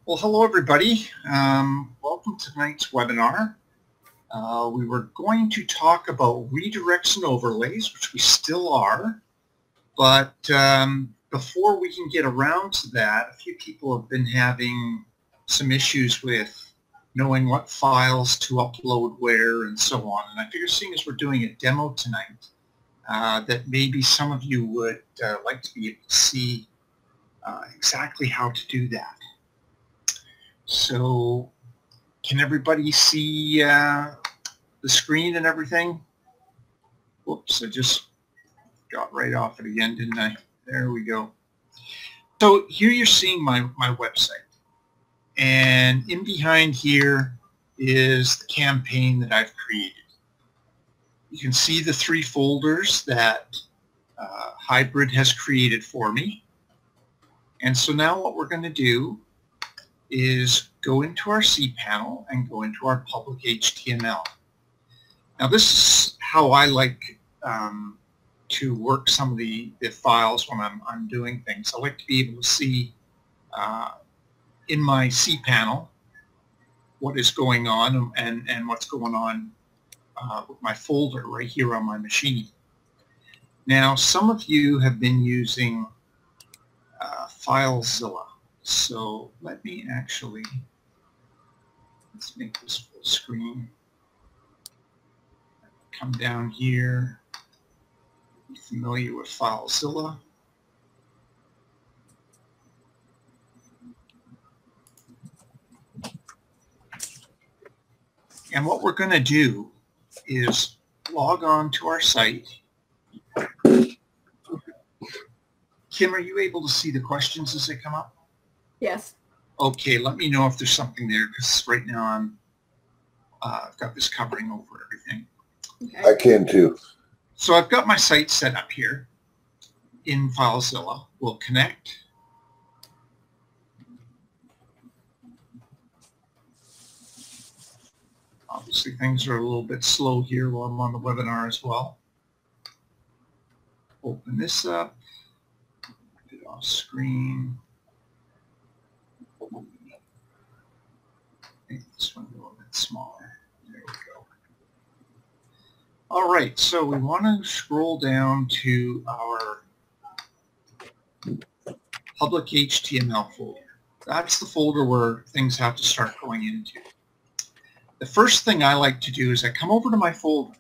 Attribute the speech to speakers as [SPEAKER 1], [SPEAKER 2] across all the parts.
[SPEAKER 1] Well, hello everybody. Welcome to tonight's webinar. We were going to talk about redirects and overlays, which we still are, but before we can get around to that, a few people have been having some issues with knowing what files to upload where and so on. And I figure seeing as we're doing a demo tonight, that maybe some of you would like to be able to see exactly how to do that. So can everybody see the screen and everything? Whoops, I just got right off it again, didn't I? There we go. So here you're seeing my website. And in behind here is the campaign that I've created. You can see the three folders that Hybrid has created for me. And so now what we're going to do is go into our cPanel and go into our public HTML. Now this is how I like to work some of the files when I'm doing things. I like to be able to see in my cPanel what is going on and what's going on with my folder right here on my machine. Now some of you have been using FileZilla. So let me actually, let's make this full screen. Come down here, be familiar with FileZilla. And what we're going to do is log on to our site. Kim, are you able to see the questions as they come up?
[SPEAKER 2] Yes.
[SPEAKER 1] Okay, let me know if there's something there, because right now I've got this covering over everything.
[SPEAKER 3] Okay. I can too.
[SPEAKER 1] So I've got my site set up here in FileZilla. We'll connect. Obviously things are a little bit slow here while I'm on the webinar as well. Open this up, get it off screen. Make this one a little bit smaller. There we go. All right, so we want to scroll down to our public HTML folder. That's the folder where things have to start going into. The first thing I like to do is I come over to my folder.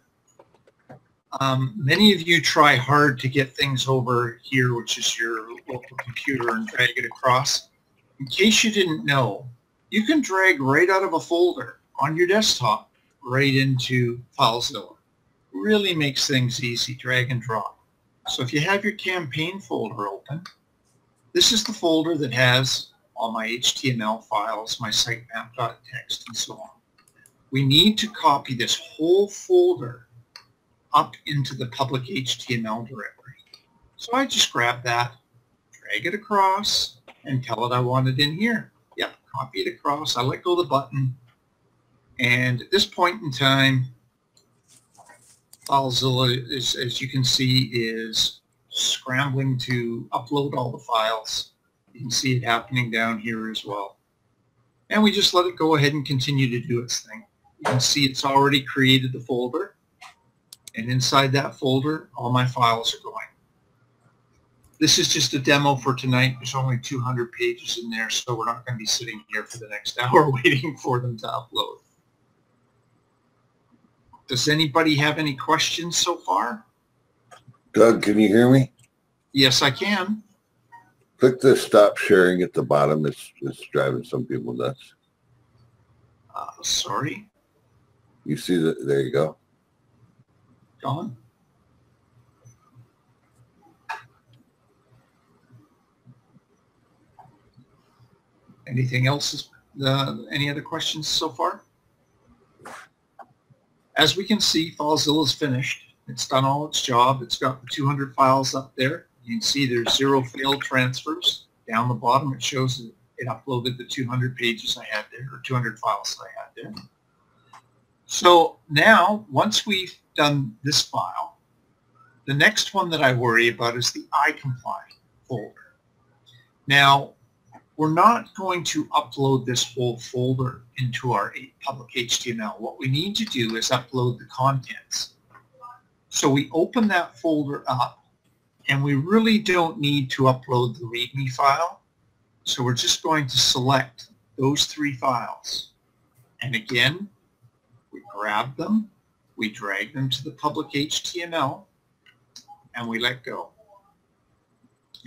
[SPEAKER 1] Many of you try hard to get things over here, which is your local computer, and drag it across. In case you didn't know, you can drag right out of a folder on your desktop right into FileZilla. Really makes things easy, drag and drop. So if you have your campaign folder open, this is the folder that has all my HTML files, my sitemap.txt, and so on. We need to copy this whole folder up into the public HTML directory. So I just grab that, drag it across, and tell it I want it in here. Yep, copy it across. I let go of the button. And at this point in time, FileZilla, as you can see, is scrambling to upload all the files. You can see it happening down here as well. And we just let it go ahead and continue to do its thing. You can see it's already created the folder. And inside that folder, all my files are going. This is just a demo for tonight. There's only 200 pages in there, so we're not going to be sitting here for the next hour waiting for them to upload. Does anybody have any questions so far?
[SPEAKER 3] Doug, can you hear me?
[SPEAKER 1] Yes, I can.
[SPEAKER 3] Click the stop sharing at the bottom. It's driving some people nuts.
[SPEAKER 1] Sorry.
[SPEAKER 3] You see that? There you go.
[SPEAKER 1] Gone. Anything else? Any other questions so far? As we can see, FileZilla is finished. It's done all its job. It's got the 200 files up there. You can see there's 0 failed transfers. Down the bottom, it shows that it uploaded the 200 pages I had there, or 200 files that I had there. So now, once we've done this file, the next one that I worry about is the iComply folder. Now, we're not going to upload this whole folder into our public HTML. What we need to do is upload the contents. So we open that folder up, and we really don't need to upload the README file. So we're just going to select those 3 files. And again, we grab them, we drag them to the public HTML, and we let go.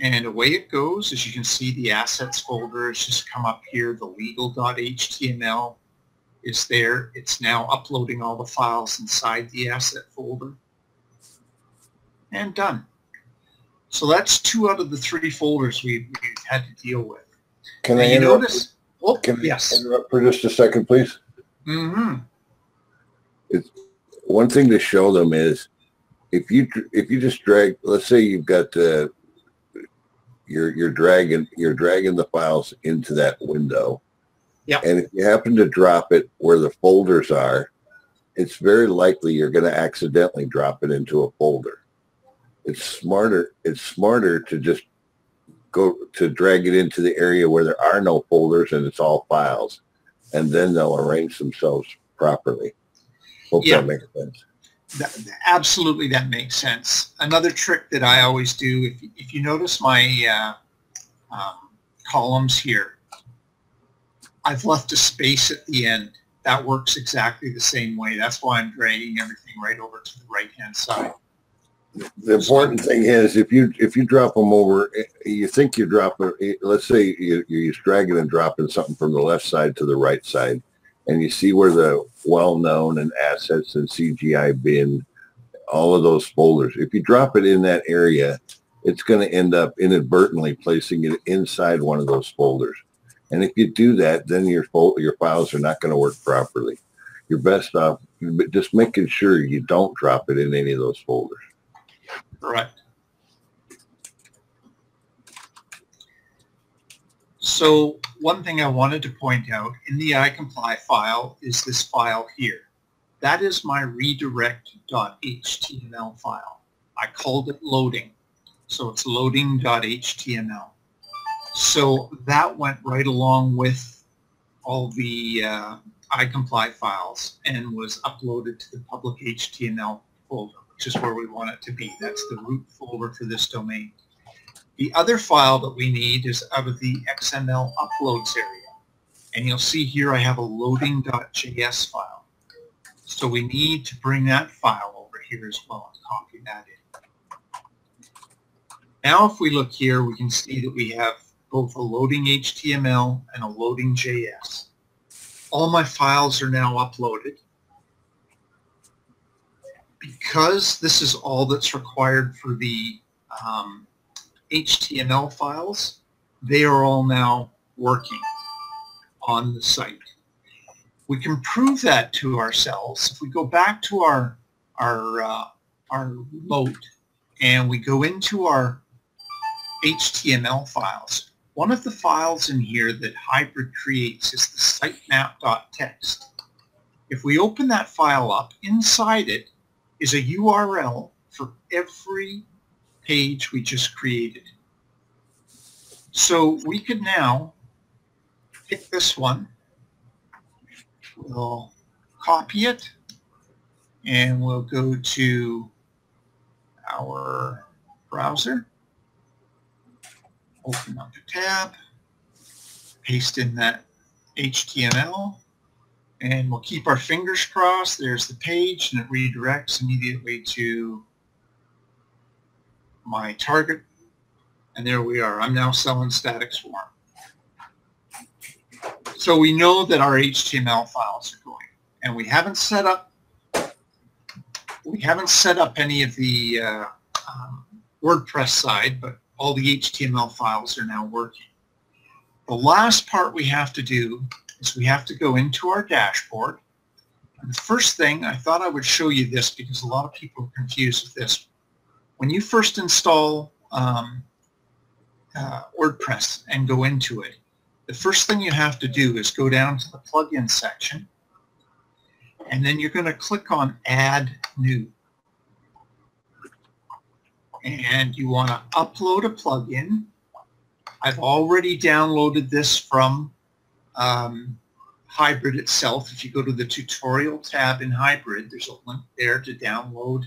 [SPEAKER 1] And away it goes. As you can see, the assets folder has just come up here. The legal.html is there. It's now uploading all the files inside the asset folder. And done. So that's 2 out of the 3 folders we've had to deal with.
[SPEAKER 3] Can I
[SPEAKER 1] notice? Oh,
[SPEAKER 3] Can
[SPEAKER 1] yes.
[SPEAKER 3] I interrupt for just a second, please?
[SPEAKER 1] Mm-hmm.
[SPEAKER 3] It's one thing to show them is if you just drag, let's say you've got you're dragging the files into that window.
[SPEAKER 1] Yeah.
[SPEAKER 3] And if you happen to drop it where the folders are, it's very likely you're going to accidentally drop it into a folder. It's smarter to just go to drag it into the area where there are no folders and it's all files, and then they'll arrange themselves properly. Hope that makes sense.
[SPEAKER 1] Absolutely, that makes sense. Another trick that I always do, if you notice my columns here, I've left a space at the end. That works exactly the same way. That's why I'm dragging everything right over to the right-hand side.
[SPEAKER 3] The important thing is if you drop them over, you think you're dropping, let's say you're dragging and dropping something from the left side to the right side, and you see where the well-known and assets and CGI bin, all of those folders, if you drop it in that area, it's going to end up inadvertently placing it inside one of those folders. And if you do that, then your files are not going to work properly. You're best off just making sure you don't drop it in any of those folders.
[SPEAKER 1] Correct. So one thing I wanted to point out in the iComply file is this file here. That is my redirect.html file. I called it loading. So it's loading.html. So that went right along with all the iComply files and was uploaded to the public HTML folder, which is where we want it to be. That's the root folder for this domain. The other file that we need is out of the XML uploads area. And you'll see here I have a loading.js file. So we need to bring that file over here as well and copy that in. Now if we look here, we can see that we have both a loading HTML and a loading JS. All my files are now uploaded. Because this is all that's required for the HTML files, they are all now working on the site. We can prove that to ourselves. If we go back to our remote and we go into our HTML files, one of the files in here that Hybrid creates is the sitemap.txt. If we open that file up, inside it is a URL for every page we just created. So we could now pick this one, we'll copy it, and we'll go to our browser, open up the tab, paste in that HTML, and we'll keep our fingers crossed. There's the page, and it redirects immediately to my target. And there we are. I'm now selling static swarm. So we know that our HTML files are going. And we haven't set up any of the WordPress side, but all the HTML files are now working. The last part we have to do is we have to go into our dashboard. And the first thing, I thought I would show you this because a lot of people are confused with this. When you first install WordPress and go into it, the first thing you have to do is go down to the plugin section, and then you're going to click on Add New. And you want to upload a plugin. I've already downloaded this from Hybrid itself. If you go to the tutorial tab in Hybrid, there's a link there to download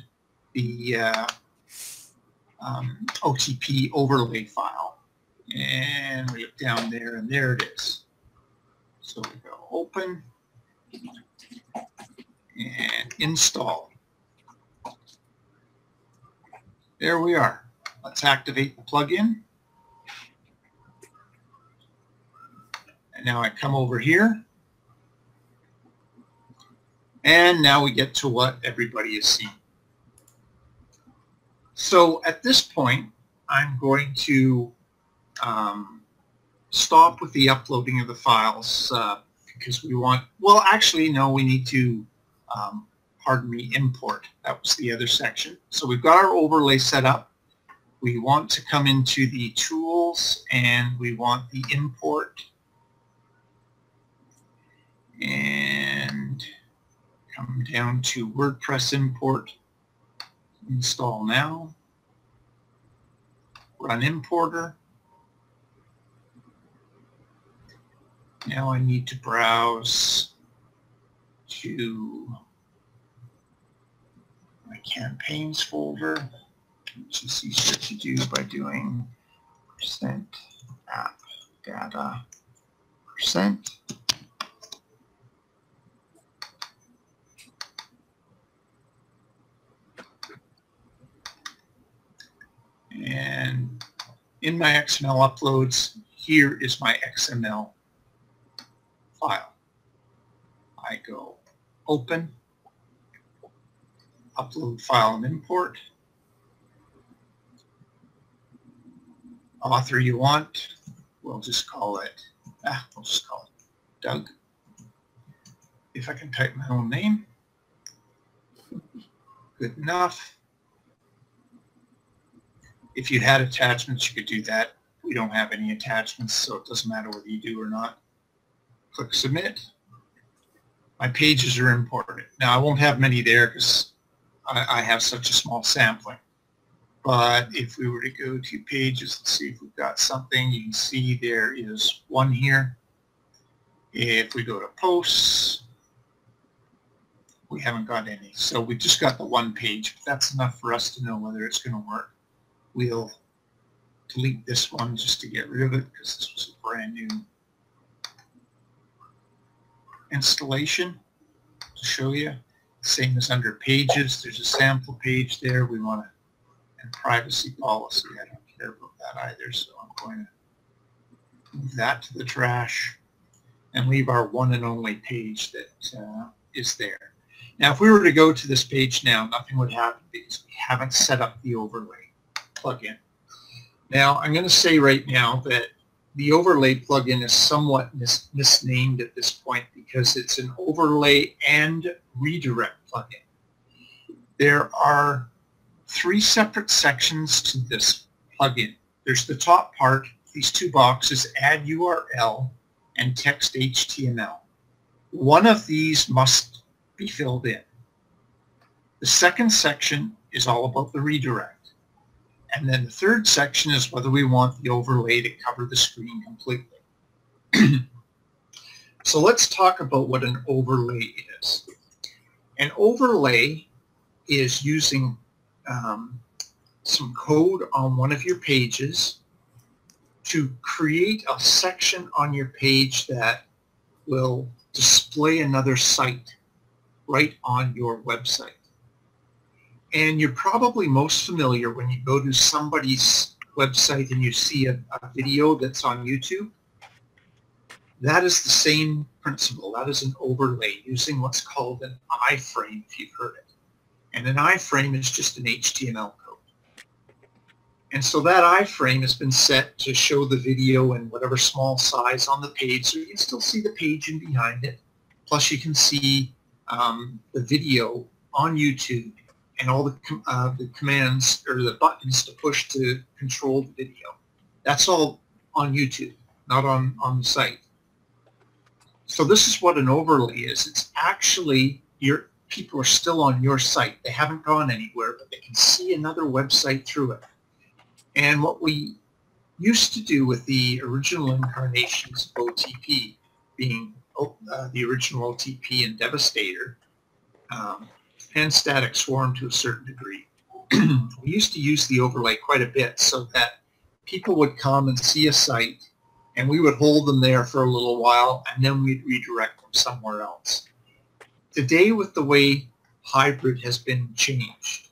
[SPEAKER 1] the OTP overlay file. And we look down there, and there it is. So we go open and install. There we are. Let's activate the plugin. And now I come over here. And now we get to what everybody is seeing. So at this point, I'm going to stop with the uploading of the files because we want, well, actually, no, we need to, pardon me, import. That was the other section. So we've got our overlay set up. We want to come into the tools and we want the import and come down to WordPress import. Install now. Run importer. Now I need to browse to my campaigns folder, which is easier to do by doing %app data %. And in my XML uploads, here is my XML file. I go open, upload file and import. Author you want, we'll just call it Doug. If I can type my own name, good enough. If you had attachments, you could do that. We don't have any attachments, so it doesn't matter whether you do or not. Click submit. My pages are imported. Now I won't have many there because I have such a small sampling. But if we were to go to pages, let's see if we've got something. You can see there is one here. If we go to posts, we haven't got any. So we just got the one page. But that's enough for us to know whether it's going to work. We'll delete this one just to get rid of it because this was a brand new installation to show you. Same as under pages, there's a sample page there. We want to, and privacy policy, I don't care about that either, so I'm going to move that to the trash and leave our one and only page that is there. Now if we were to go to this page now, nothing would happen because we haven't set up the overlay plugin. Now I'm going to say right now that the overlay plugin is somewhat misnamed at this point because it's an overlay and redirect plugin. There are three separate sections to this plugin. There's the top part, these two boxes, add URL and text HTML. One of these must be filled in. The second section is all about the redirect. And then the third section is whether we want the overlay to cover the screen completely. So let's talk about what an overlay is. An overlay is using some code on one of your pages to create a section on your page that will display another site right on your website. And you're probably most familiar when you go to somebody's website and you see a video that's on YouTube. That is the same principle. That is an overlay using what's called an iframe, if you've heard it. And an iframe is just an HTML code. And so that iframe has been set to show the video in whatever small size on the page, so you can still see the page and behind it. Plus you can see the video on YouTube and all the commands or the buttons to push to control the video. That's all on YouTube, not on the site. So this is what an overlay is. It's actually your people are still on your site. They haven't gone anywhere, but they can see another website through it. And what we used to do with the original incarnations of OTP, being the original OTP and Devastator, and Static Swarm to a certain degree. We used to use the overlay quite a bit so that people would come and see a site, and we would hold them there for a little while, and then we'd redirect them somewhere else. Today, with the way hybrid has been changed,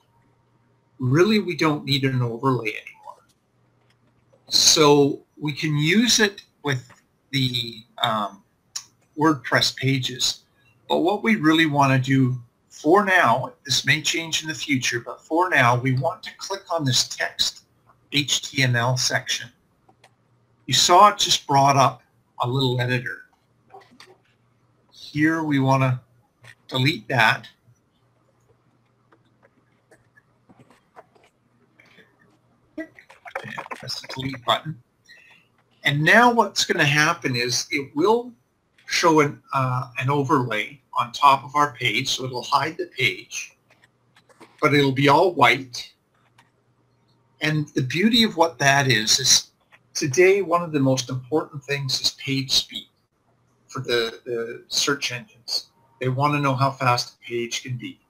[SPEAKER 1] really we don't need an overlay anymore. So we can use it with the WordPress pages, but what we really want to do for now, this may change in the future, but for now we want to click on this text HTML section. You saw it just brought up a little editor. Here we want to delete that. Press the delete button. And now what's going to happen is it will show an overlay on top of our page, so it'll hide the page, but it'll be all white. And the beauty of what that is today one of the most important things is page speed for the search engines. They want to know how fast a page can be.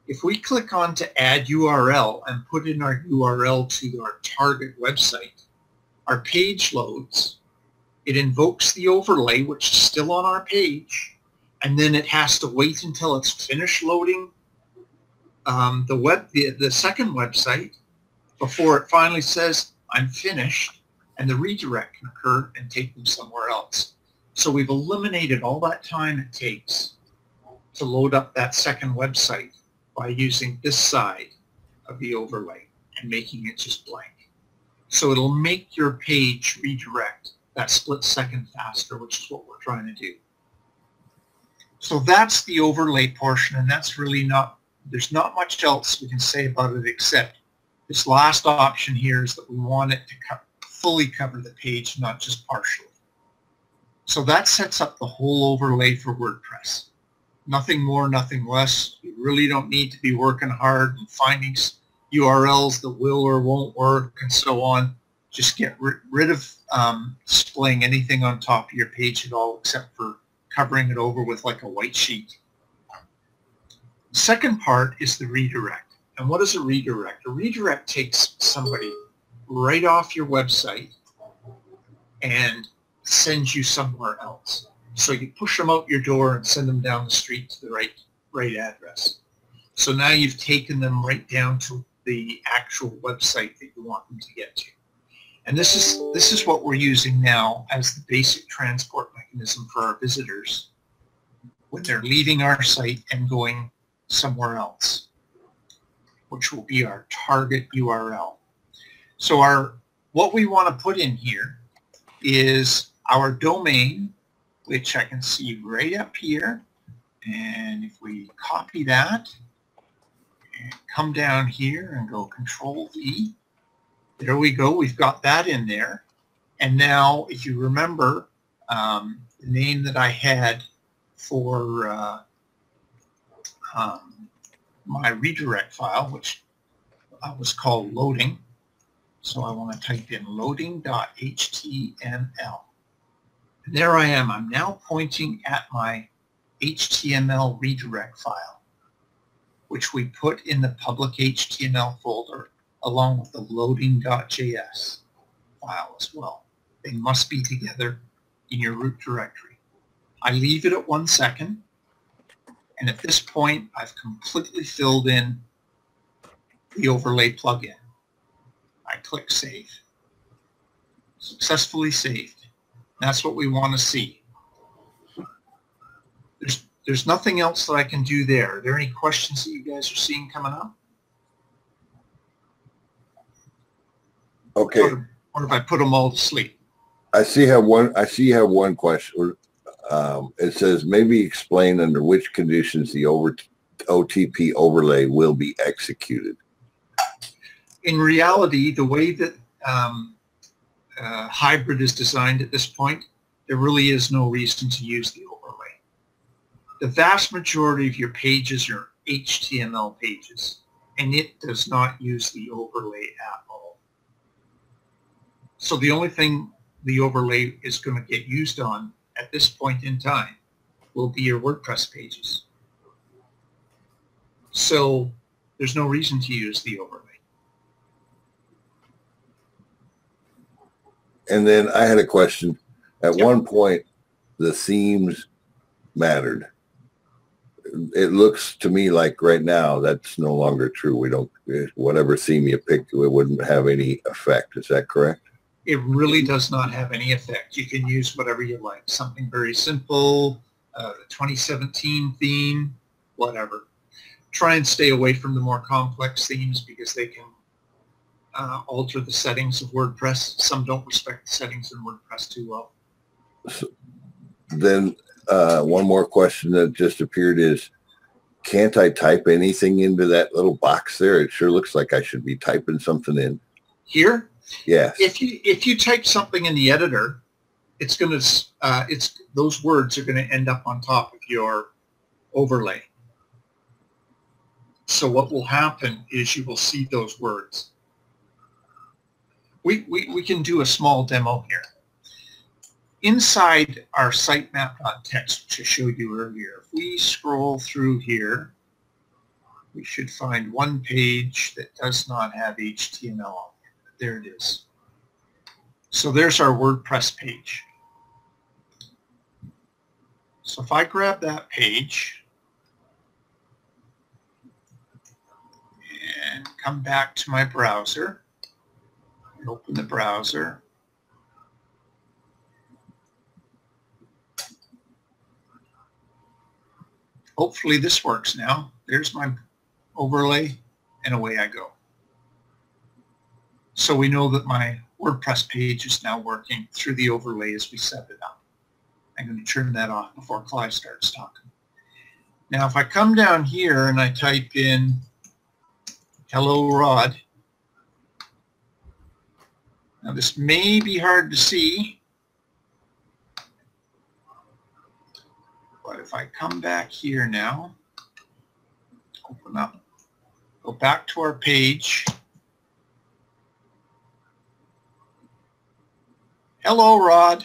[SPEAKER 1] If we click on to add URL and put in our URL to our target website, our page loads, it invokes the overlay, which is still on our page, and then it has to wait until it's finished loading the second website before it finally says, I'm finished, and the redirect can occur and take them somewhere else. So we've eliminated all that time it takes to load up that second website by using this side of the overlay and making it just blank. So it'll make your page redirect that split second faster, which is what we're trying to do. So that's the overlay portion, and that's really there's not much else we can say about it except this last option here is that we want it to fully cover the page, not just partially. So that sets up the whole overlay for WordPress. Nothing more, nothing less. You really don't need to be working hard and finding URLs that will or won't work and so on. Just get rid of displaying anything on top of your page at all except for covering it over with like a white sheet. The second part is the redirect. And what is a redirect? A redirect takes somebody right off your website and sends you somewhere else. So you push them out your door and send them down the street to the right address. So now you've taken them right down to the actual website that you want them to get to. And this is what we're using now as the basic transport mechanism for our visitors when they're leaving our site and going somewhere else, which will be our target URL. So what we want to put in here is our domain, which I can see right up here. And if we copy that and come down here and go Control-V, there we go. We've got that in there. And now, if you remember, the name that I had for my redirect file, which was called loading. So I want to type in loading.html. And there I am. I'm now pointing at my HTML redirect file, which we put in the public HTML folder along with the loading.js file as well. They must be together in your root directory. I leave it at 1 second, and at this point I've completely filled in the overlay plugin. I click Save. Successfully saved. That's what we want to see. There's nothing else that I can do there. Are there any questions that you guys are seeing coming up?
[SPEAKER 3] Okay.
[SPEAKER 1] Or if I put them all to sleep.
[SPEAKER 3] I see you have one question. It says maybe explain under which conditions the OTP overlay will be executed.
[SPEAKER 1] In reality, the way that hybrid is designed at this point, there really is no reason to use the overlay. The vast majority of your pages are HTML pages, and it does not use the overlay at all. So the only thing the overlay is going to get used on at this point in time will be your WordPress pages. So there's no reason to use the overlay.
[SPEAKER 3] And then I had a question. At
[SPEAKER 1] Yep.
[SPEAKER 3] one point, the themes mattered. It looks to me like right now that's no longer true. We don't, whatever theme you picked, it wouldn't have any effect. Is that correct?
[SPEAKER 1] It really does not have any effect. You can use whatever you like. Something very simple, the 2017 theme, whatever. Try and stay away from the more complex themes because they can alter the settings of WordPress. Some don't respect the settings in WordPress too well.
[SPEAKER 3] So then one more question that just appeared is, can't I type anything into that little box there? It sure looks like I should be typing something in.
[SPEAKER 1] Here,
[SPEAKER 3] Yes.
[SPEAKER 1] if you type something in the editor, it's going to those words are going to end up on top of your overlay. So what will happen is you will see those words. We can do a small demo here. Inside our sitemap.txt, which I showed you earlier, if we scroll through here, we should find one page that does not have HTML on it. There it is. So there's our WordPress page. So if I grab that page and come back to my browser, and open the browser, hopefully this works now. There's my overlay, and away I go. So we know that my WordPress page is now working through the overlay as we set it up. I'm going to turn that off before Clive starts talking. Now if I come down here and I type in hello Rod, now this may be hard to see, but if I come back here now, open up, go back to our page. Hello, Rod.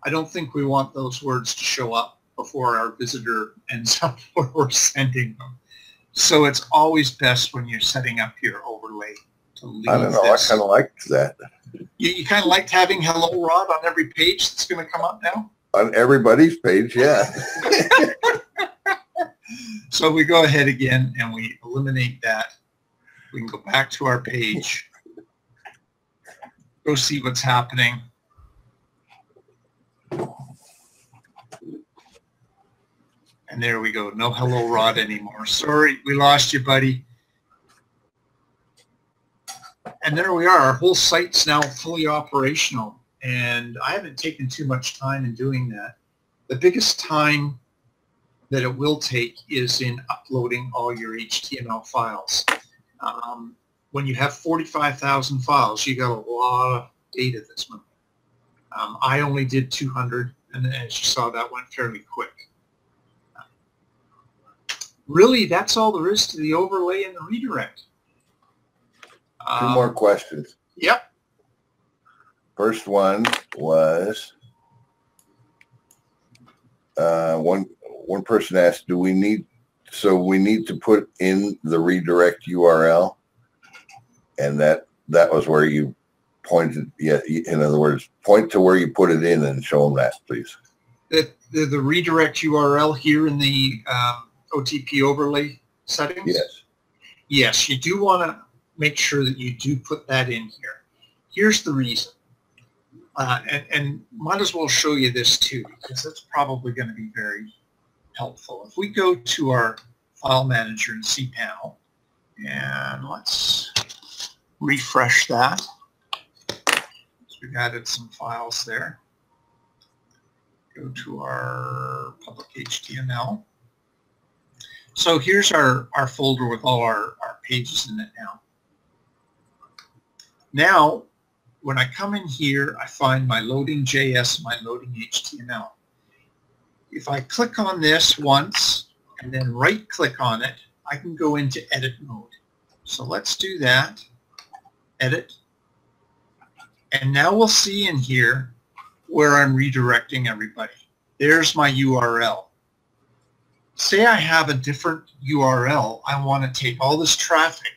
[SPEAKER 1] I don't think we want those words to show up before our visitor ends up where we're sending them. So it's always best when you're setting up your overlay to leave
[SPEAKER 3] I don't know.
[SPEAKER 1] this.
[SPEAKER 3] I kind of liked that.
[SPEAKER 1] You kind of liked having hello, Rod on every page that's going to come up now?
[SPEAKER 3] On everybody's page, yeah.
[SPEAKER 1] So we go ahead again and we eliminate that. We can go back to our page. Go see what's happening. And there we go. No hello Rod anymore. Sorry, we lost you, buddy. And there we are. Our whole site's now fully operational. And I haven't taken too much time in doing that. The biggest time that it will take is in uploading all your HTML files. When you have 45,000 files, you got a lot of data this month. I only did 200, and as you saw, that went fairly quick. Really, that's all there is to the overlay and the redirect.
[SPEAKER 3] Two more questions.
[SPEAKER 1] Yep.
[SPEAKER 3] First one was one person asked, do we need to put in the redirect URL? And that was where you pointed. Yeah, in other words, point to where you put it in and show them that, please.
[SPEAKER 1] The redirect URL here in the OTP overlay settings?
[SPEAKER 3] Yes.
[SPEAKER 1] Yes, you do want to make sure that you do put that in here. Here's the reason. And might as well show you this too, because that's probably going to be very helpful. If we go to our file manager in cPanel, and let's refresh that. So we've added some files there. Go to our public HTML. So here's our folder with all our pages in it now. Now, when I come in here, I find my loading.js, my loading HTML. If I click on this once and then right click on it, I can go into edit mode. So let's do that. Edit. And now we'll see in here where I'm redirecting everybody. There's my URL. Say I have a different URL. I want to take all this traffic.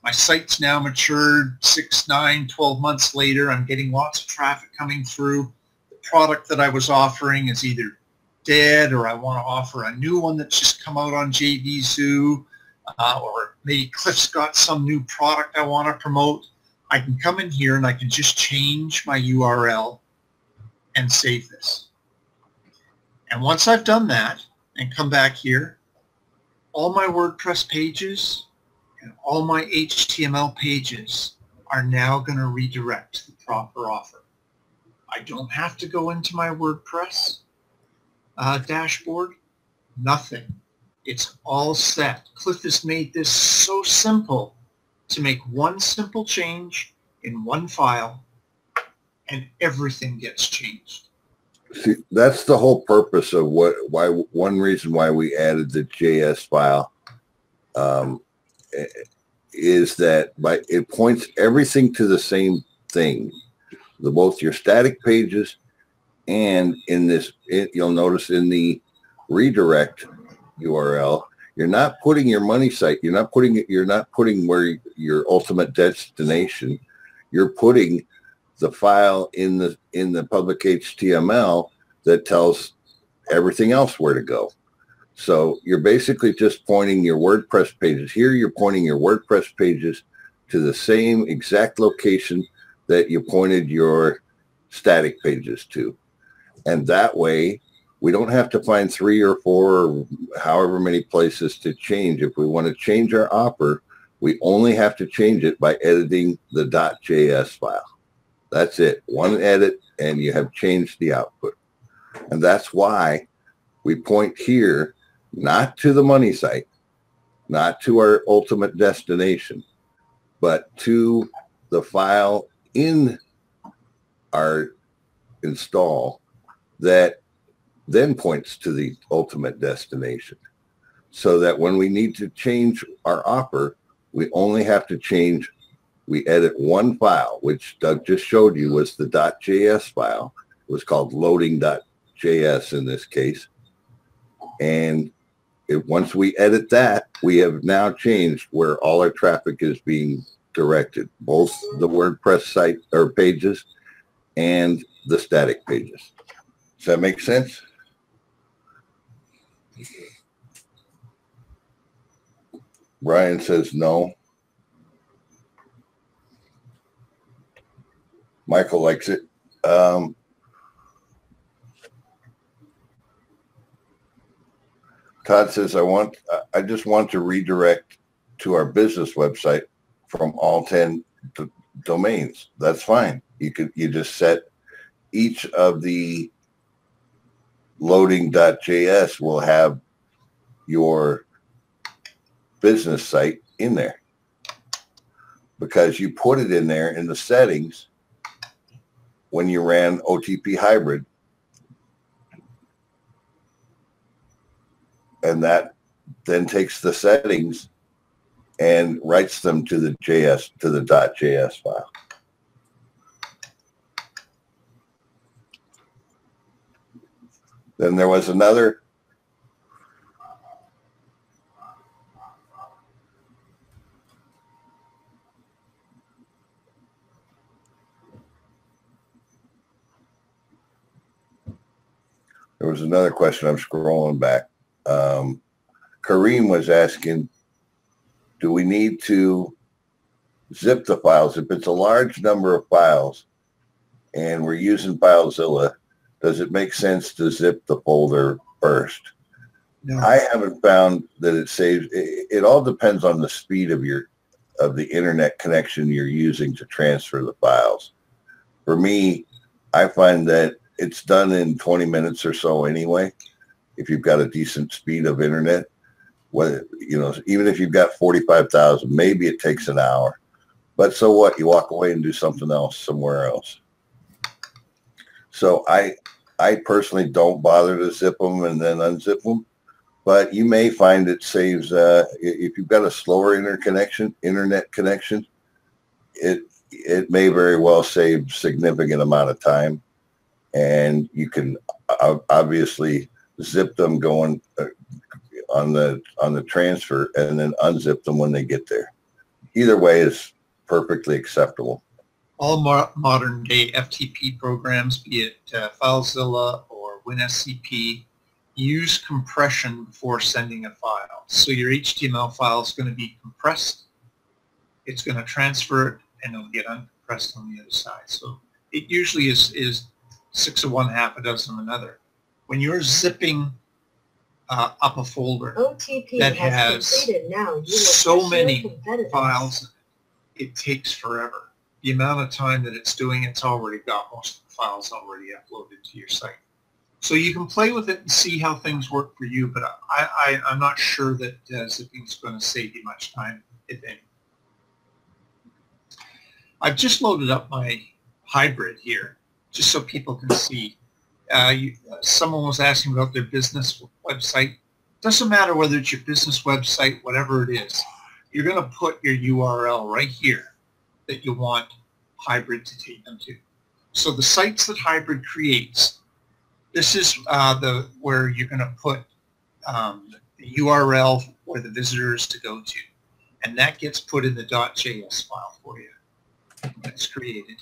[SPEAKER 1] My site's now matured 6, 9, 12 months later. I'm getting lots of traffic coming through. The product that I was offering is either dead, or I want to offer a new one that's just come out on JVZoo, or maybe Cliff's got some new product I want to promote. I can come in here and I can just change my URL and save this. And once I've done that and come back here, all my WordPress pages and all my HTML pages are now going to redirect to the proper offer. I don't have to go into my WordPress dashboard. Nothing. It's all set. Cliff has made this so simple to make one simple change in one file and everything gets changed.
[SPEAKER 3] See, that's the whole purpose of one reason why we added the JS file is that it points everything to the same thing, both your static pages and in this, you'll notice in the redirect URL, you're not putting your money site, you're not putting where your ultimate destination, you're putting the file in the public HTML that tells everything else where to go. So you're basically just pointing your WordPress pages. Here you're pointing your WordPress pages to the same exact location that you pointed your static pages to. And that way, we don't have to find 3 or 4 or however many places to change. If we want to change our offer, we only have to change it by editing the .js file. That's it. One edit and you have changed the output. And that's why we point here not to the money site, not to our ultimate destination, but to the file in our install that then points to the ultimate destination, so that when we need to change our offer, we only have to change, we edit one file, which Doug just showed you was the .js file. It was called loading.js in this case. And once we edit that, we have now changed where all our traffic is being directed, both the WordPress site or pages and the static pages. Does that make sense? Brian says no. Michael likes it. Todd says, I just want to redirect to our business website from all 10 domains. That's fine. You just set each of the loading.js will have your business site in there because you put it in there in the settings when you ran OTP hybrid, and that then takes the settings and writes them to the .js file. Then there was another question. I'm scrolling back. Kareem was asking, do we need to zip the files? If it's a large number of files and we're using FileZilla, does it make sense to zip the folder first? No. I haven't found that it saves. It all depends on the speed of the internet connection you're using to transfer the files. For me, I find that it's done in 20 minutes or so anyway. If you've got a decent speed of internet, even if you've got 45,000, maybe it takes an hour. But so what? You walk away and do something else somewhere else. So I personally don't bother to zip them and then unzip them. But you may find it saves, if you've got a slower internet connection, it may very well save significant amount of time, and you can obviously zip them going on the transfer and then unzip them when they get there. Either way is perfectly acceptable.
[SPEAKER 1] All modern day FTP programs, be it FileZilla or WinSCP, use compression before sending a file. So your HTML file is going to be compressed, it's going to transfer it, and it'll get uncompressed on the other side. So it usually is 6 of one, half a dozen of another. When you're zipping up a folder
[SPEAKER 2] OTP
[SPEAKER 1] that has so many files, it takes forever. The amount of time that it's doing, it's already got most of the files already uploaded to your site. So you can play with it and see how things work for you, but I'm not sure that zipping is going to save you much time, if any. I've just loaded up my hybrid here, just so people can see. Someone was asking about their business website. Doesn't matter whether it's your business website, whatever it is, you're going to put your URL right here that you want Hybrid to take them to. So the sites that Hybrid creates, this is where you're going to put the URL for the visitors to go to, and that gets put in the .js file for you. That's created.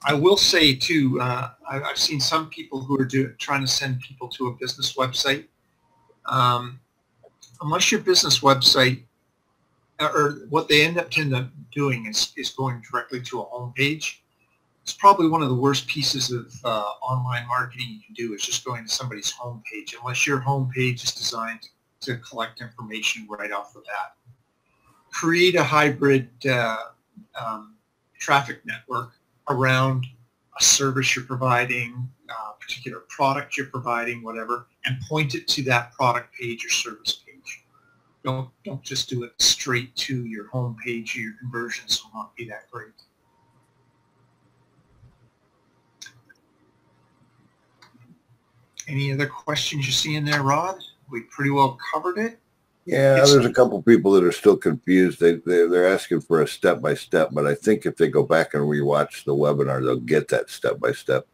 [SPEAKER 1] I will say too, I've seen some people who are trying to send people to a business website. Unless your business website, or what they end up doing is going directly to a home page. It's probably one of the worst pieces of online marketing you can do, is just going to somebody's home page, unless your home page is designed to collect information right off the bat. Create a hybrid traffic network around a service you're providing, a particular product you're providing, whatever, and point it to that product page or service page. Don't just do it straight to your home page, or your conversions will not be that great. Any other questions you see in there, Rod? We pretty well covered it.
[SPEAKER 3] Yeah, there's a couple people that are still confused. They're asking for a step-by-step, but I think if they go back and rewatch the webinar, they'll get that step-by-step.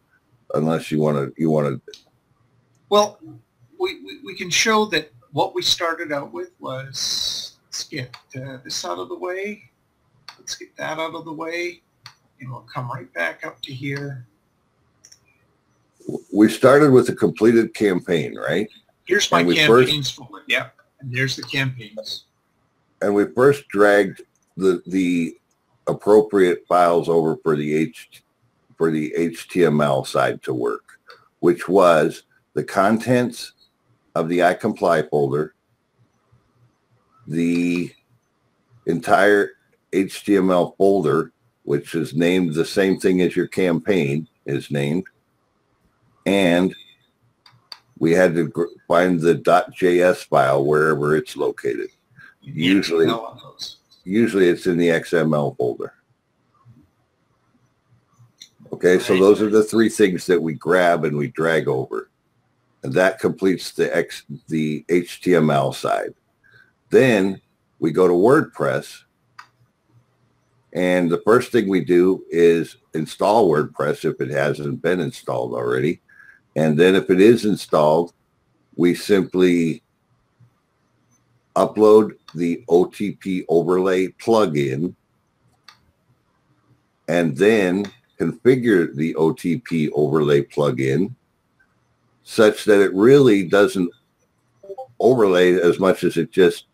[SPEAKER 3] Unless you want to.
[SPEAKER 1] Well, we can show that what we started out with was, let's get this out of the way. Let's get that out of the way, and we'll come right back up to here.
[SPEAKER 3] We started with a completed campaign, right?
[SPEAKER 1] Here's my campaigns folder. Yep. And there's the campaigns.
[SPEAKER 3] And we first dragged the appropriate files over for the HTML side to work, which was the contents of the iComply folder, the entire HTML folder, which is named the same thing as your campaign is named, and we had to find the .js file wherever it's located. Usually it's in the XML folder. Okay, so those are the three things that we grab and we drag over. And that completes the HTML side. Then we go to WordPress, and the first thing we do is install WordPress if it hasn't been installed already. And then if it is installed, we simply upload the OTP overlay plugin and then configure the OTP overlay plugin such that it really doesn't overlay as much as it just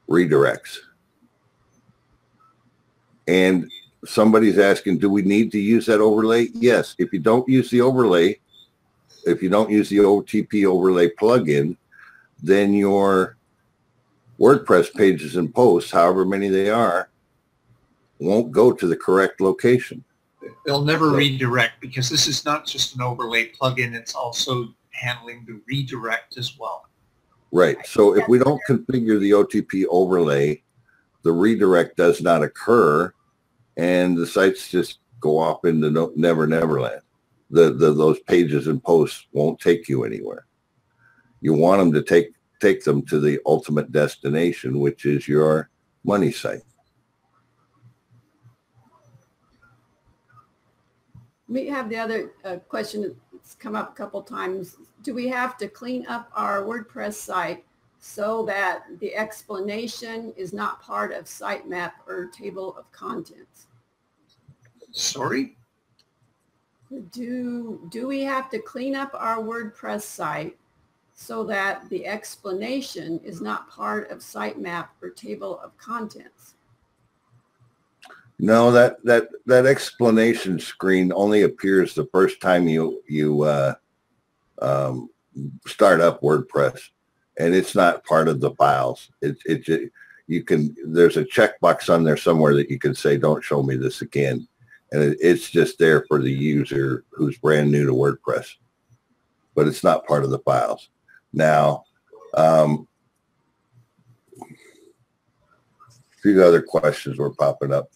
[SPEAKER 3] redirects. And somebody's asking, do we need to use that overlay? Yes. If you don't use the overlay, if you don't use the OTP overlay plugin, then your WordPress pages and posts, however many they are, won't go to the correct location.
[SPEAKER 1] They'll never redirect, because this is not just an overlay plugin, it's also handling the redirect as well.
[SPEAKER 3] Right. So if we don't configure the OTP overlay, the redirect does not occur, and the sites just go off into Never Neverland. Those pages and posts won't take you anywhere. You want them to take take them to the ultimate destination, which is your money site.
[SPEAKER 2] We have the other question that's come up a couple times. Do we have to clean up our WordPress site so that the explanation is not part of sitemap or table of contents?
[SPEAKER 1] Sorry?
[SPEAKER 2] Do we have to clean up our WordPress site so that the explanation is not part of sitemap or table of contents?
[SPEAKER 3] No, that explanation screen only appears the first time you start up WordPress, and it's not part of the files. You can, there's a checkbox on there somewhere that you can say, don't show me this again. And it's just there for the user who's brand new to WordPress, but it's not part of the files. Now, a few other questions were popping up.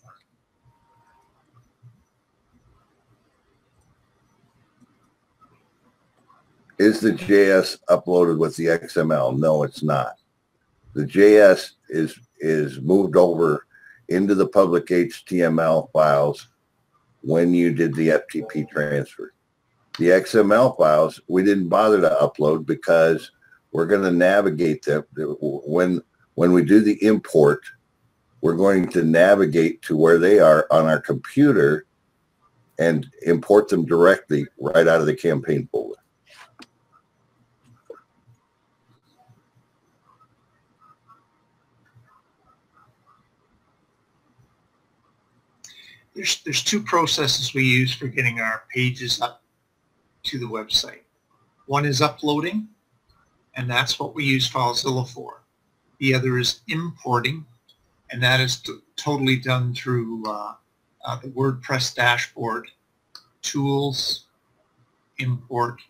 [SPEAKER 3] Is the JS uploaded with the XML? No, it's not. The JS is moved over into the public HTML files when you did the FTP transfer. The XML files, we didn't bother to upload because we're going to navigate them. When we do the import, we're going to navigate to where they are on our computer and import them directly right out of the campaign folder.
[SPEAKER 1] There's two processes we use for getting our pages up to the website. One is uploading, and that's what we use FileZilla for. The other is importing, and that is totally done through the WordPress dashboard, tools, import.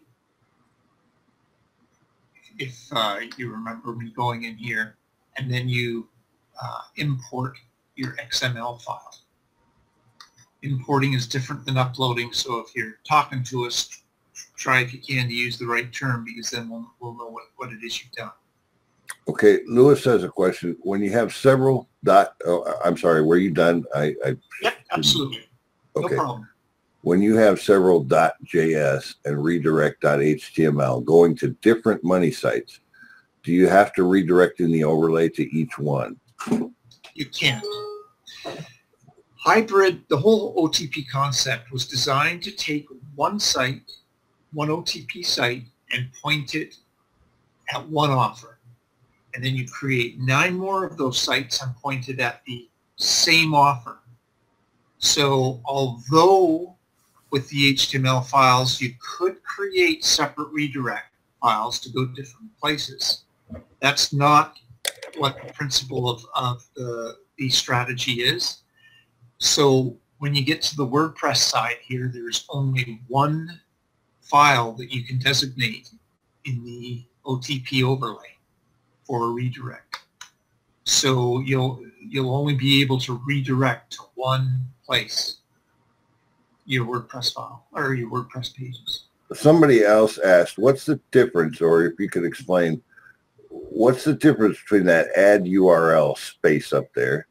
[SPEAKER 1] If you remember me going in here, and then you import your XML file. Importing is different than uploading, so if you're talking to us, try if you can to use the right term, because then we'll know what it is you've done.
[SPEAKER 3] Okay, Lewis has a question. When you have several I'm sorry, were you done?
[SPEAKER 1] Yep, absolutely.
[SPEAKER 3] Okay.
[SPEAKER 1] No problem.
[SPEAKER 3] When you have several .js and redirect.html going to different money sites, do you have to redirect in the overlay to each one?
[SPEAKER 1] You can't. Hybrid, the whole OTP concept was designed to take one site, one OTP site, and point it at one offer. And then you create 9 more of those sites and point it at the same offer. So although with the HTML files you could create separate redirect files to go different places, that's not what the principle of the strategy is. So when you get to the WordPress side here, there's only one file that you can designate in the OTP overlay for a redirect. So you'll only be able to redirect to one place your WordPress file or your WordPress pages.
[SPEAKER 3] Somebody else asked, what's the difference, or if you could explain, what's the difference between that add URL space up there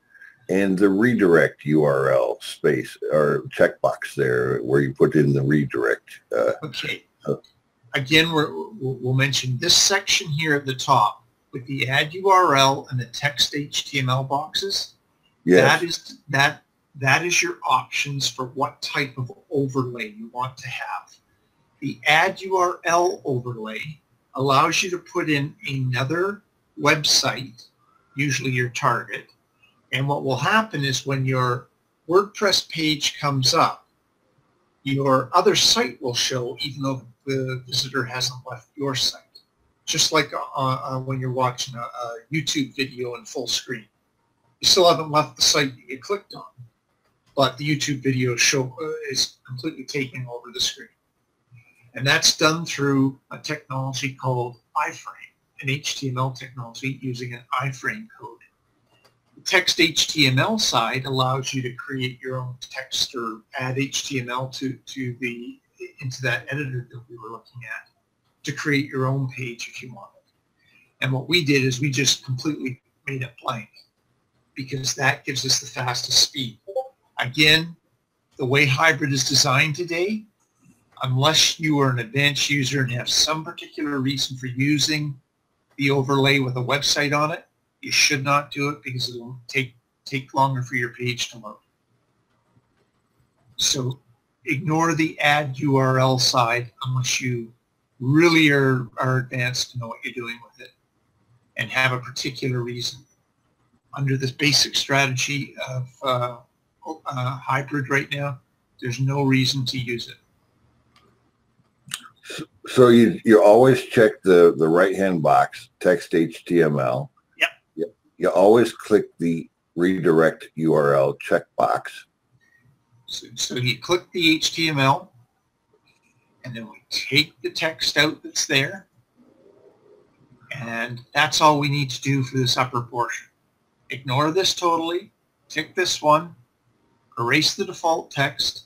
[SPEAKER 3] and the redirect URL space or checkbox there where you put in the redirect?
[SPEAKER 1] Okay. Again, we'll mention this section here at the top with the add URL and the text HTML boxes.
[SPEAKER 3] Yes.
[SPEAKER 1] That is your options for what type of overlay you want to have. The add URL overlay allows you to put in another website, usually your target, and what will happen is when your WordPress page comes up, your other site will show even though the visitor hasn't left your site. Just like when you're watching a YouTube video in full screen. You still haven't left the site that you clicked on, but the YouTube video is completely taking over the screen. And that's done through a technology called iframe, an HTML technology using an iframe code. The text HTML side allows you to create your own text or add HTML into that editor that we were looking at to create your own page if you want it. And what we did is we just completely made it blank because that gives us the fastest speed. Again, the way hybrid is designed today, unless you are an advanced user and have some particular reason for using the overlay with a website on it, you should not do it because it will take longer for your page to load. So ignore the add URL side unless you really are advanced to know what you're doing with it and have a particular reason. Under this basic strategy of hybrid right now, there's no reason to use it.
[SPEAKER 3] So you always check the right-hand box, text HTML.
[SPEAKER 1] Yep.
[SPEAKER 3] You always click the redirect URL checkbox.
[SPEAKER 1] So you click the HTML, and then we take the text out that's there, and that's all we need to do for this upper portion. Ignore this totally, tick this one, erase the default text.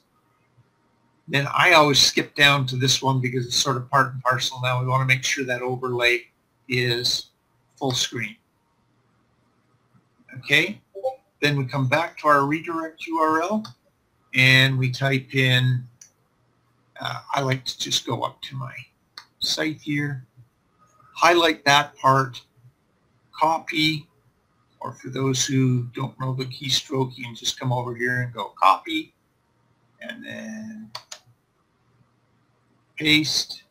[SPEAKER 1] Then I always skip down to this one because it's sort of part and parcel now. We want to make sure that overlay is full screen. Okay, then we come back to our redirect URL and we type in, I like to just go up to my site here, highlight that part, copy, or for those who don't know the keystroke, you can just come over here and go copy, and then paste.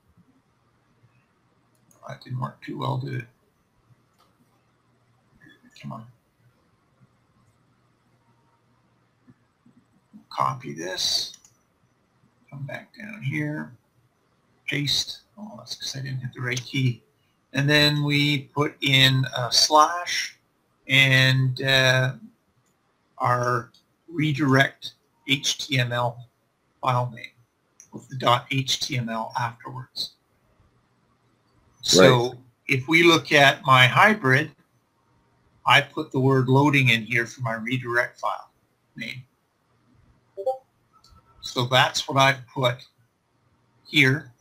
[SPEAKER 1] Oh, that didn't work too well, did it? Come on. Copy this, come back down here, paste. Oh, that's because I didn't hit the right key. And then we put in a slash and our redirect HTML file name with the .html afterwards. So
[SPEAKER 3] Right.
[SPEAKER 1] if we look at my hybrid, I put the word loading in here for my redirect file name. So that's what I put here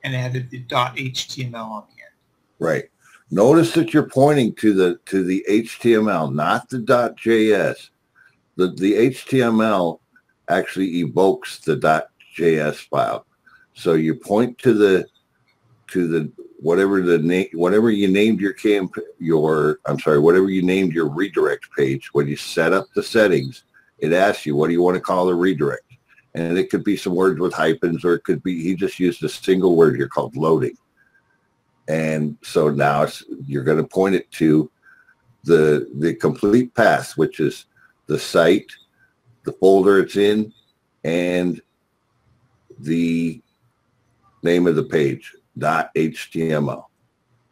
[SPEAKER 1] and added the .html on the end.
[SPEAKER 3] Right. Notice that you're pointing to the HTML, not the .js. The HTML actually evokes the .js file. So you point to the whatever you named whatever you named your redirect page. When you set up the settings, it asks you, what do you want to call the redirect? And it could be some words with hyphens, or it could be, he just used a single word here called loading. And so now you're going to point it to the complete path, which is the site, the folder it's in, and the name of the page, .html,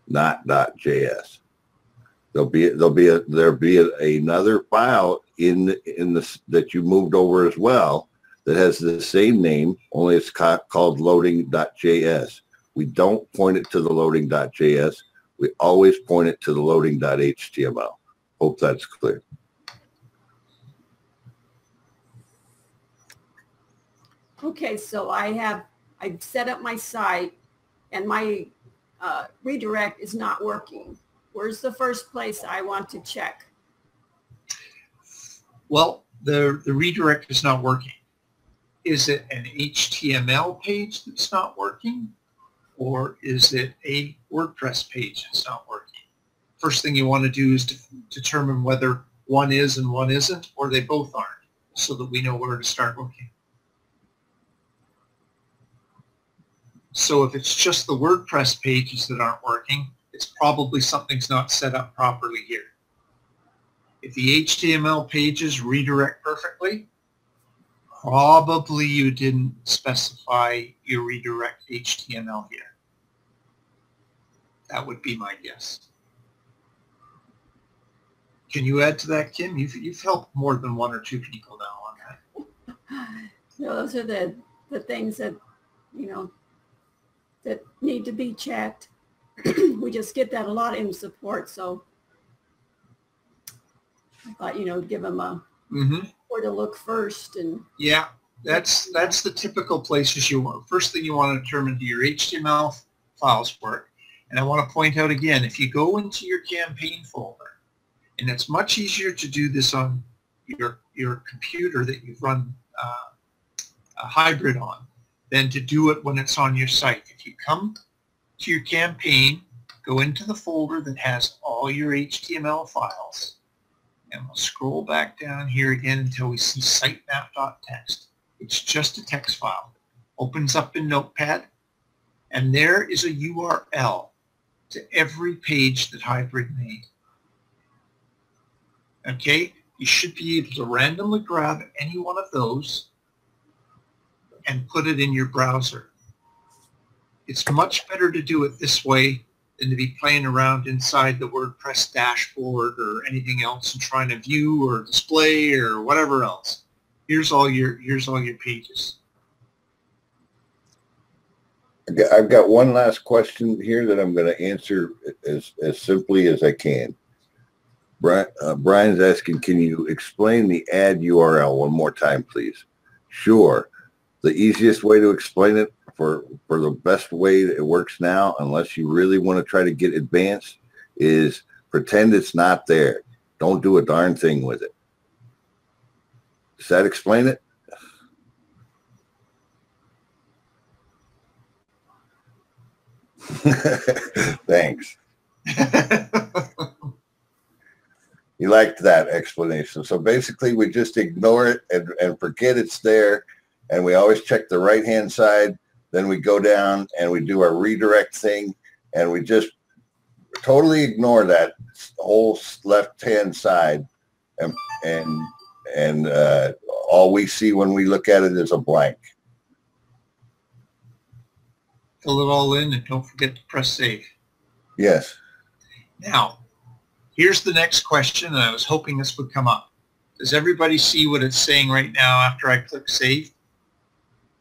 [SPEAKER 3] not .js. There'll be another file in this that you moved over as well that has the same name, only it's called loading.js. We don't point it to the loading.js. We always point it to the loading.html. Hope that's clear.
[SPEAKER 2] Okay, so I've set up my site and my redirect is not working. Where's the first place I want to check?
[SPEAKER 1] Well, the redirect is not working. Is it an HTML page that's not working? Or is it a WordPress page that's not working? First thing you want to do is to determine whether one is and one isn't, or they both aren't, so that we know where to start looking. So if it's just the WordPress pages that aren't working, it's probably something's not set up properly here. If the HTML pages redirect perfectly, probably you didn't specify your redirect HTML here. That would be my guess. Can you add to that, Kim? You've helped more than one or two people now on that.
[SPEAKER 2] So those are the things that, that need to be checked. We just get that a lot in support, so I thought, give them a where to look first. And
[SPEAKER 1] yeah, that's the typical places you want. First thing you want to determine, do your HTML files work. And I want to point out again, if you go into your campaign folder, and it's much easier to do this on your computer that you've run a hybrid on than to do it when it's on your site. If you come to your campaign, go into the folder that has all your HTML files, and we'll scroll back down here again until we see sitemap.txt. It's just a text file. Opens up in Notepad, and there is a URL to every page that Hybrid made. Okay, you should be able to randomly grab any one of those and put it in your browser. It's much better to do it this way than to be playing around inside the WordPress dashboard or anything else and trying to view or display or whatever else. Here's all your pages.
[SPEAKER 3] I've got one last question here that I'm going to answer as simply as I can. Brian's asking, can you explain the add URL one more time, please? Sure. The easiest way to explain it for the best way that it works now, unless you really want to try to get advanced, is pretend it's not there. Don't do a darn thing with it. Does that explain it? Thanks. You liked that explanation. So basically we just ignore it and forget it's there, and we always check the right hand side. Then we go down and we do our redirect thing, and we just totally ignore that whole left hand side, and all we see when we look at it is a blank.
[SPEAKER 1] Fill it all in and don't forget to press save.
[SPEAKER 3] Yes.
[SPEAKER 1] Now, here's the next question, and I was hoping this would come up. Does everybody see what it's saying right now after I click save?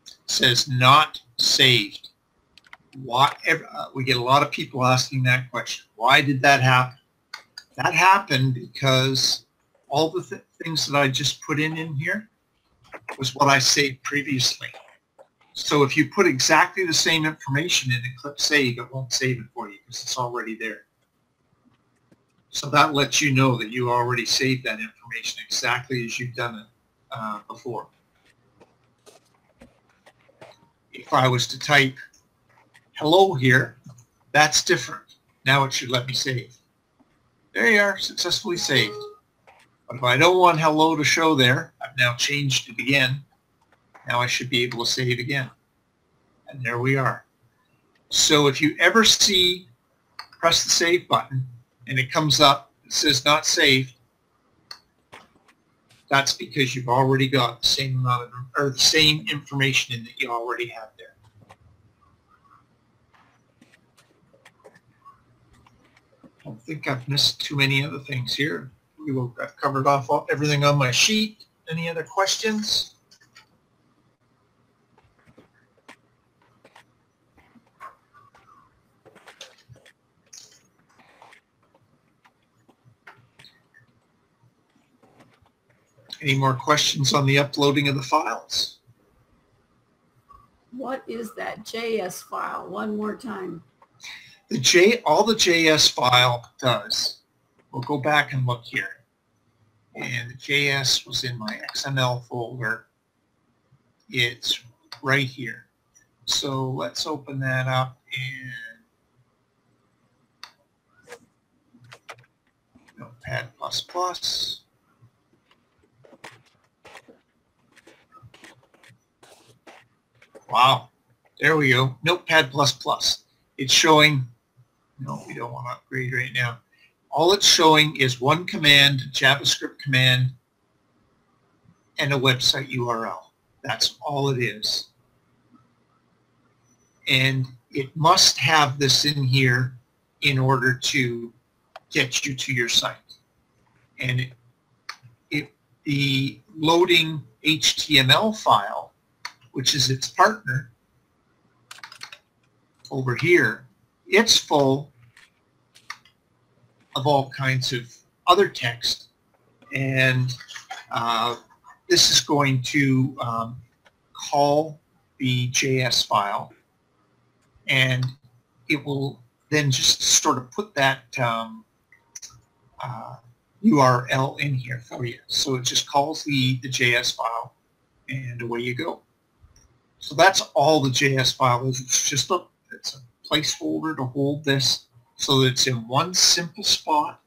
[SPEAKER 1] It says not saved. We get a lot of people asking that question. Why did that happen? That happened because all the things that I just put in here was what I saved previously. So if you put exactly the same information in and click save, it won't save it for you because it's already there. So that lets you know that you already saved that information exactly as you've done it before. If I was to type hello here, that's different. Now it should let me save. There you are, successfully saved. But if I don't want hello to show there, I've now changed it again. Now I should be able to save again. And there we are. So if you ever see, press the save button, and it comes up, it says not saved, that's because you've already got the same amount of, or the same information in that you already have there. I don't think I've missed too many other things here. I've covered off everything on my sheet. Any other questions? Any more questions on the uploading of the files?
[SPEAKER 2] What is that JS file? One more time.
[SPEAKER 1] All the JS file does, we'll go back and look here. And the JS was in my XML folder. It's right here. So let's open that up in Notepad++. Wow, there we go, Notepad++. It's showing, no, we don't want to upgrade right now. All it's showing is one command, a JavaScript command, and a website URL. That's all it is. And it must have this in here in order to get you to your site. And the loading HTML file, which is its partner over here, it's full of all kinds of other text, and this is going to call the JS file, and it will then just sort of put that URL in here for you. So it just calls the JS file, and away you go. So that's all the JS file is. It's a placeholder to hold this so that it's in one simple spot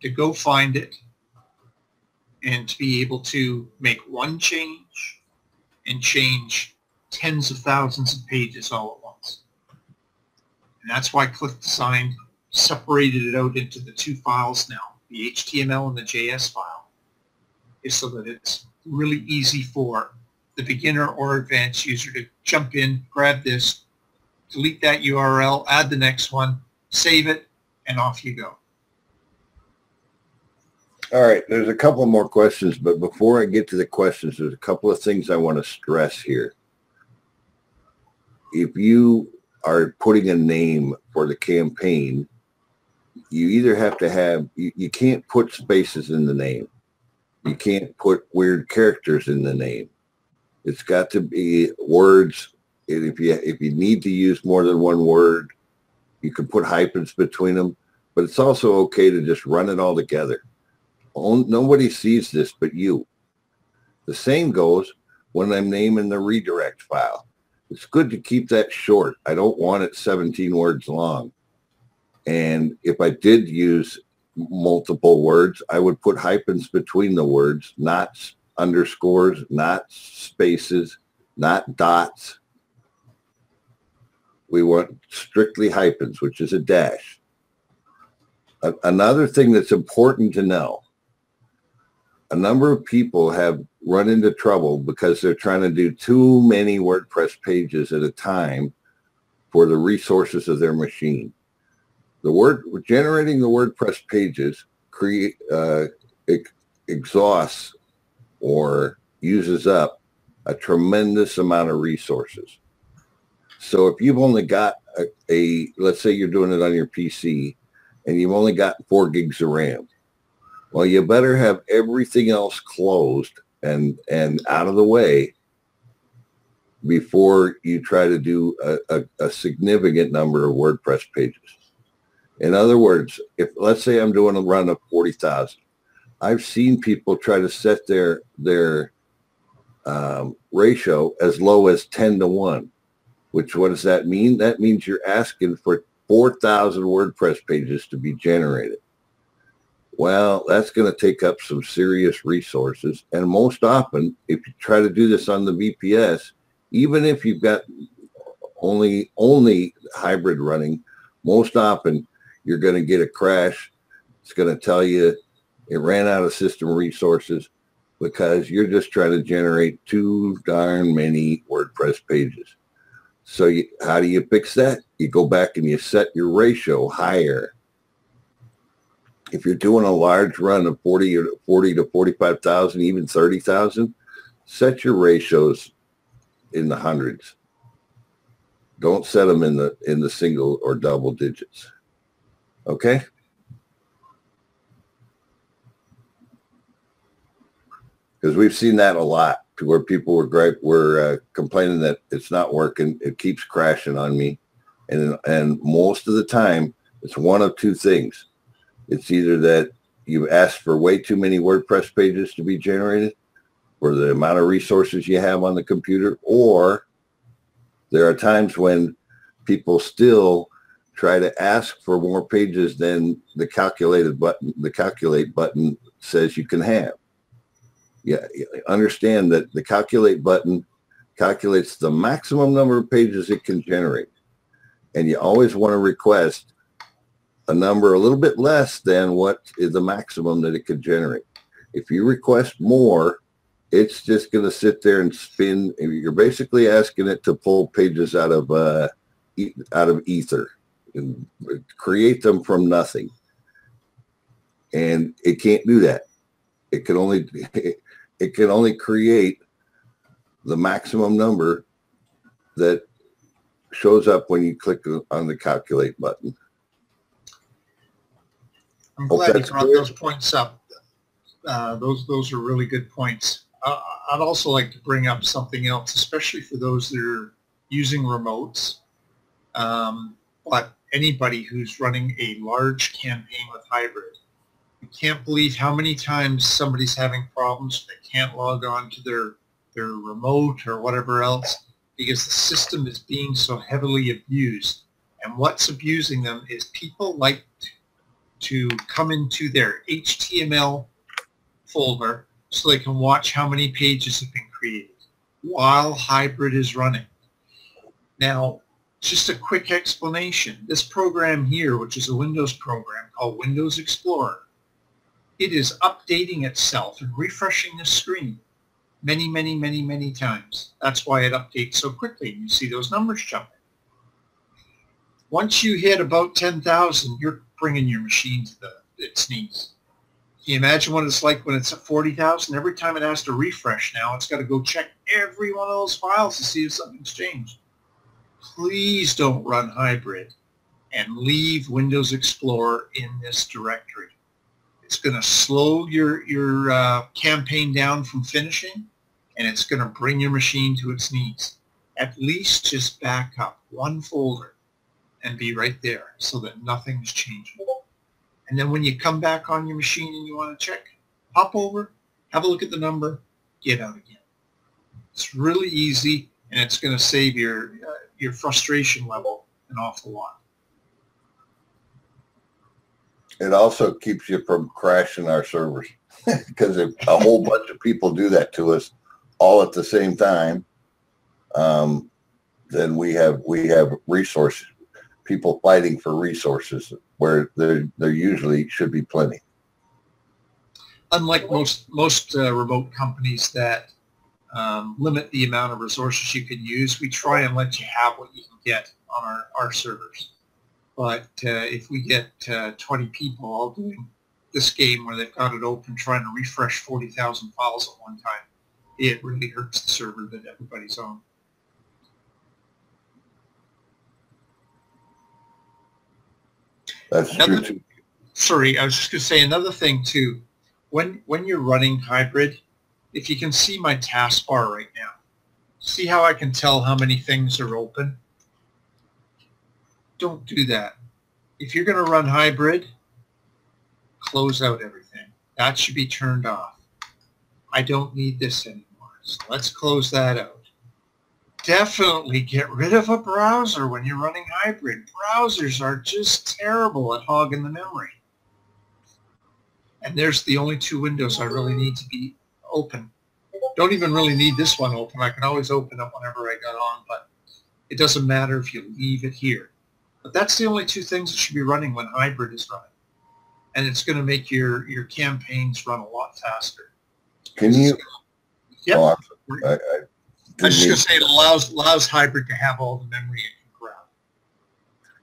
[SPEAKER 1] to go find it and to be able to make one change and change tens of thousands of pages all at once. And that's why Cliff Design separated it out into the two files now, the HTML and the JS file, is so that it's really easy for the beginner or advanced user to jump in, grab this, delete that URL, add the next one, save it, and off you go.
[SPEAKER 3] All right, there's a couple more questions, but before I get to the questions, there's a couple of things I want to stress here. If you are putting a name for the campaign, you either have to have, you can't put spaces in the name. You can't put weird characters in the name. It's got to be words. And if you need to use more than one word, you can put hyphens between them, but it's also okay to just run it all together. Nobody sees this but you. The same goes when I'm naming the redirect file. It's good to keep that short. I don't want it 17 words long. And if I did use multiple words, I would put hyphens between the words, not underscores, not spaces, not dots. We want strictly hyphens, which is a dash. Another thing that's important to know, a number of people have run into trouble because they're trying to do too many WordPress pages at a time for the resources of their machine. Generating the WordPress pages exhausts or uses up a tremendous amount of resources. So if you've only got let's say you're doing it on your PC and you've only got 4 gigs of RAM, well, you better have everything else closed and out of the way before you try to do a significant number of WordPress pages. In other words, if let's say I'm doing a run of 40,000, I've seen people try to set their ratio as low as 10:1, which what does that mean? That means you're asking for 4,000 WordPress pages to be generated. Well, that's going to take up some serious resources. And most often, if you try to do this on the VPS, even if you've got only hybrid running, most often you're going to get a crash. It's going to tell you it ran out of system resources because you're just trying to generate too darn many WordPress pages. So how do you fix that? You go back and you set your ratio higher. If you're doing a large run of 40 to 45,000, even 30,000, set your ratios in the hundreds. Don't set them in the single or double digits. Okay? Because we've seen that a lot, where people were complaining that it's not working, it keeps crashing on me, and most of the time it's one of two things. It's either that you've asked for way too many WordPress pages to be generated for the amount of resources you have on the computer, or there are times when people still try to ask for more pages than the calculate button says you can have. Yeah, understand that the calculate button calculates the maximum number of pages it can generate. And you always want to request a number a little bit less than what is the maximum that it could generate. If you request more, it's just going to sit there and spin. You're basically asking it to pull pages out of ether and create them from nothing. And it can't do that. It can only create the maximum number that shows up when you click on the calculate button.
[SPEAKER 1] I'm glad you brought those points up. Those are really good points. I'd also like to bring up something else, especially for those that are using remotes. but anybody who's running a large campaign with hybrid, you can't believe how many times somebody's having problems. They can't log on to their remote or whatever else because the system is being so heavily abused. And what's abusing them is people like to come into their HTML folder so they can watch how many pages have been created while hybrid is running. Now, just a quick explanation. This program here, which is a Windows program called Windows Explorer, it is updating itself and refreshing the screen many, many, many, many times. That's why it updates so quickly. You see those numbers jumping. Once you hit about 10,000, you're bringing your machine to its knees. Can you imagine what it's like when it's at 40,000? Every time it has to refresh now, it's got to go check every one of those files to see if something's changed. Please don't run hybrid and leave Windows Explorer in this directory. It's going to slow your campaign down from finishing, and it's going to bring your machine to its knees. At least just back up one folder and be right there so that nothing's changing. And then when you come back on your machine and you want to check, hop over, have a look at the number, get out again. It's really easy, and it's going to save your frustration level an awful lot.
[SPEAKER 3] It also keeps you from crashing our servers because if a whole bunch of people do that to us all at the same time, then we have resources, people fighting for resources where there usually should be plenty.
[SPEAKER 1] Unlike most remote companies that limit the amount of resources you can use, we try and let you have what you can get on our servers. But if we get 20 people all doing this game where they've got it open trying to refresh 40,000 files at one time, it really hurts the server that everybody's on.
[SPEAKER 3] That's true too.
[SPEAKER 1] Sorry, I was just going to say another thing too. When you're running hybrid, if you can see my taskbar right now, see how I can tell how many things are open? Don't do that. If you're going to run hybrid, close out everything. That should be turned off. I don't need this anymore. So let's close that out. Definitely get rid of a browser when you're running hybrid. Browsers are just terrible at hogging the memory. And there's the only two windows I really need to be open. Don't even really need this one open. I can always open up whenever I got on, but it doesn't matter if you leave it here. But that's the only two things that should be running when hybrid is running. And it's going to make your campaigns run a lot faster.
[SPEAKER 3] Can you?
[SPEAKER 1] Yep.
[SPEAKER 3] Oh,
[SPEAKER 1] I was just going to say it allows hybrid to have all the memory it can grab.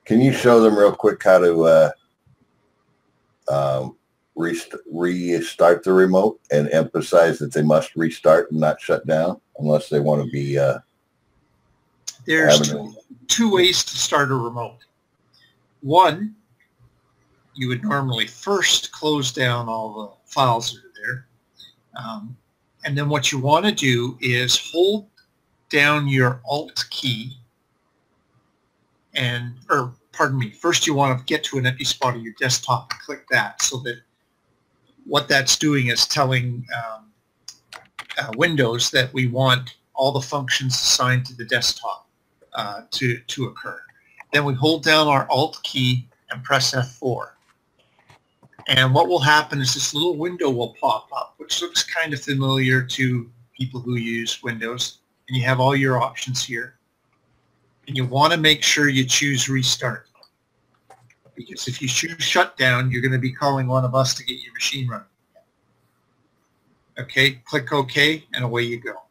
[SPEAKER 3] Can you show them real quick how to restart the remote and emphasize that they must restart and not shut down unless they want to be
[SPEAKER 1] There's two ways to start a remote. One, you would normally first close down all the files that are there. And then what you want to do is hold down your Alt key first you want to get to an empty spot of your desktop and click that, so that what that's doing is telling Windows that we want all the functions assigned to the desktop to occur. Then we hold down our Alt key and press F4. And what will happen is this little window will pop up, which looks kind of familiar to people who use Windows. And you have all your options here. And you want to make sure you choose Restart. Because if you choose Shutdown, you're going to be calling one of us to get your machine running. Okay, click OK, and away you go.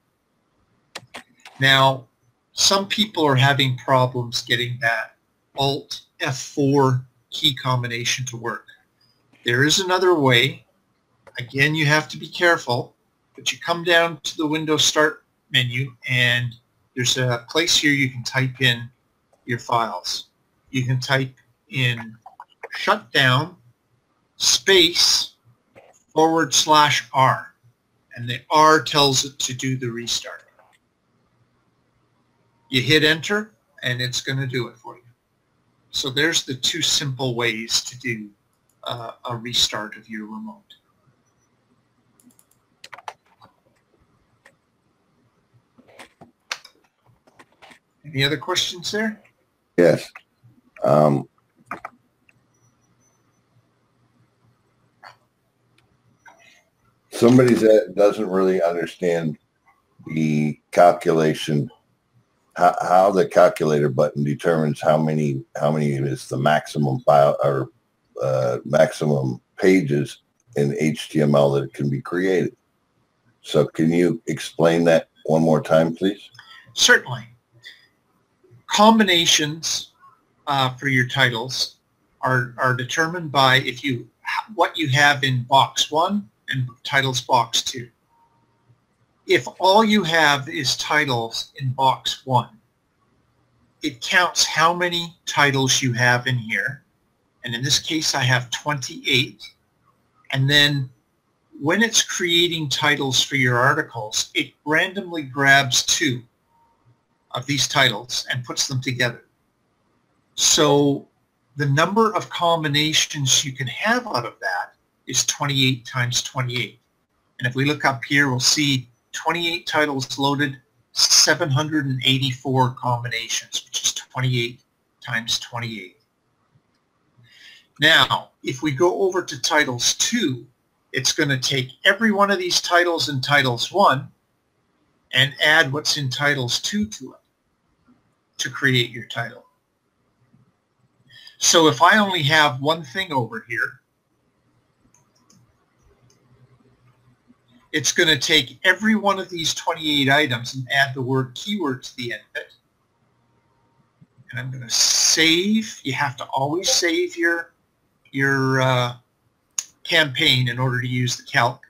[SPEAKER 1] Now, some people are having problems getting that Alt F4 key combination to work. There is another way. Again, you have to be careful, but you come down to the Windows Start menu, and there's a place here you can type in your files. You can type in shutdown space /R, and the R tells it to do the restart. You hit enter, and it's going to do it for you. So there's the two simple ways to do a restart of your remote. Any other questions there?
[SPEAKER 3] Yes. Somebody that doesn't really understand the calculation, how the calculator button determines how many is the maximum file or maximum pages in HTML that can be created. So can you explain that one more time, please?
[SPEAKER 1] Certainly. Combinations for your titles are determined by what you have in box 1 and titles box 2. If all you have is titles in box 1, it counts how many titles you have in here. And in this case, I have 28. And then when it's creating titles for your articles, it randomly grabs 2 of these titles and puts them together. So the number of combinations you can have out of that is 28 times 28. And if we look up here, we'll see 28 titles loaded, 784 combinations, which is 28 times 28. Now, if we go over to titles 2, it's going to take every one of these titles in titles 1 and add what's in titles 2 to it to create your title. So if I only have one thing over here, it's going to take every one of these 28 items and add the word keyword to the end of it. And I'm going to save. You have to always save your campaign in order to use the calc.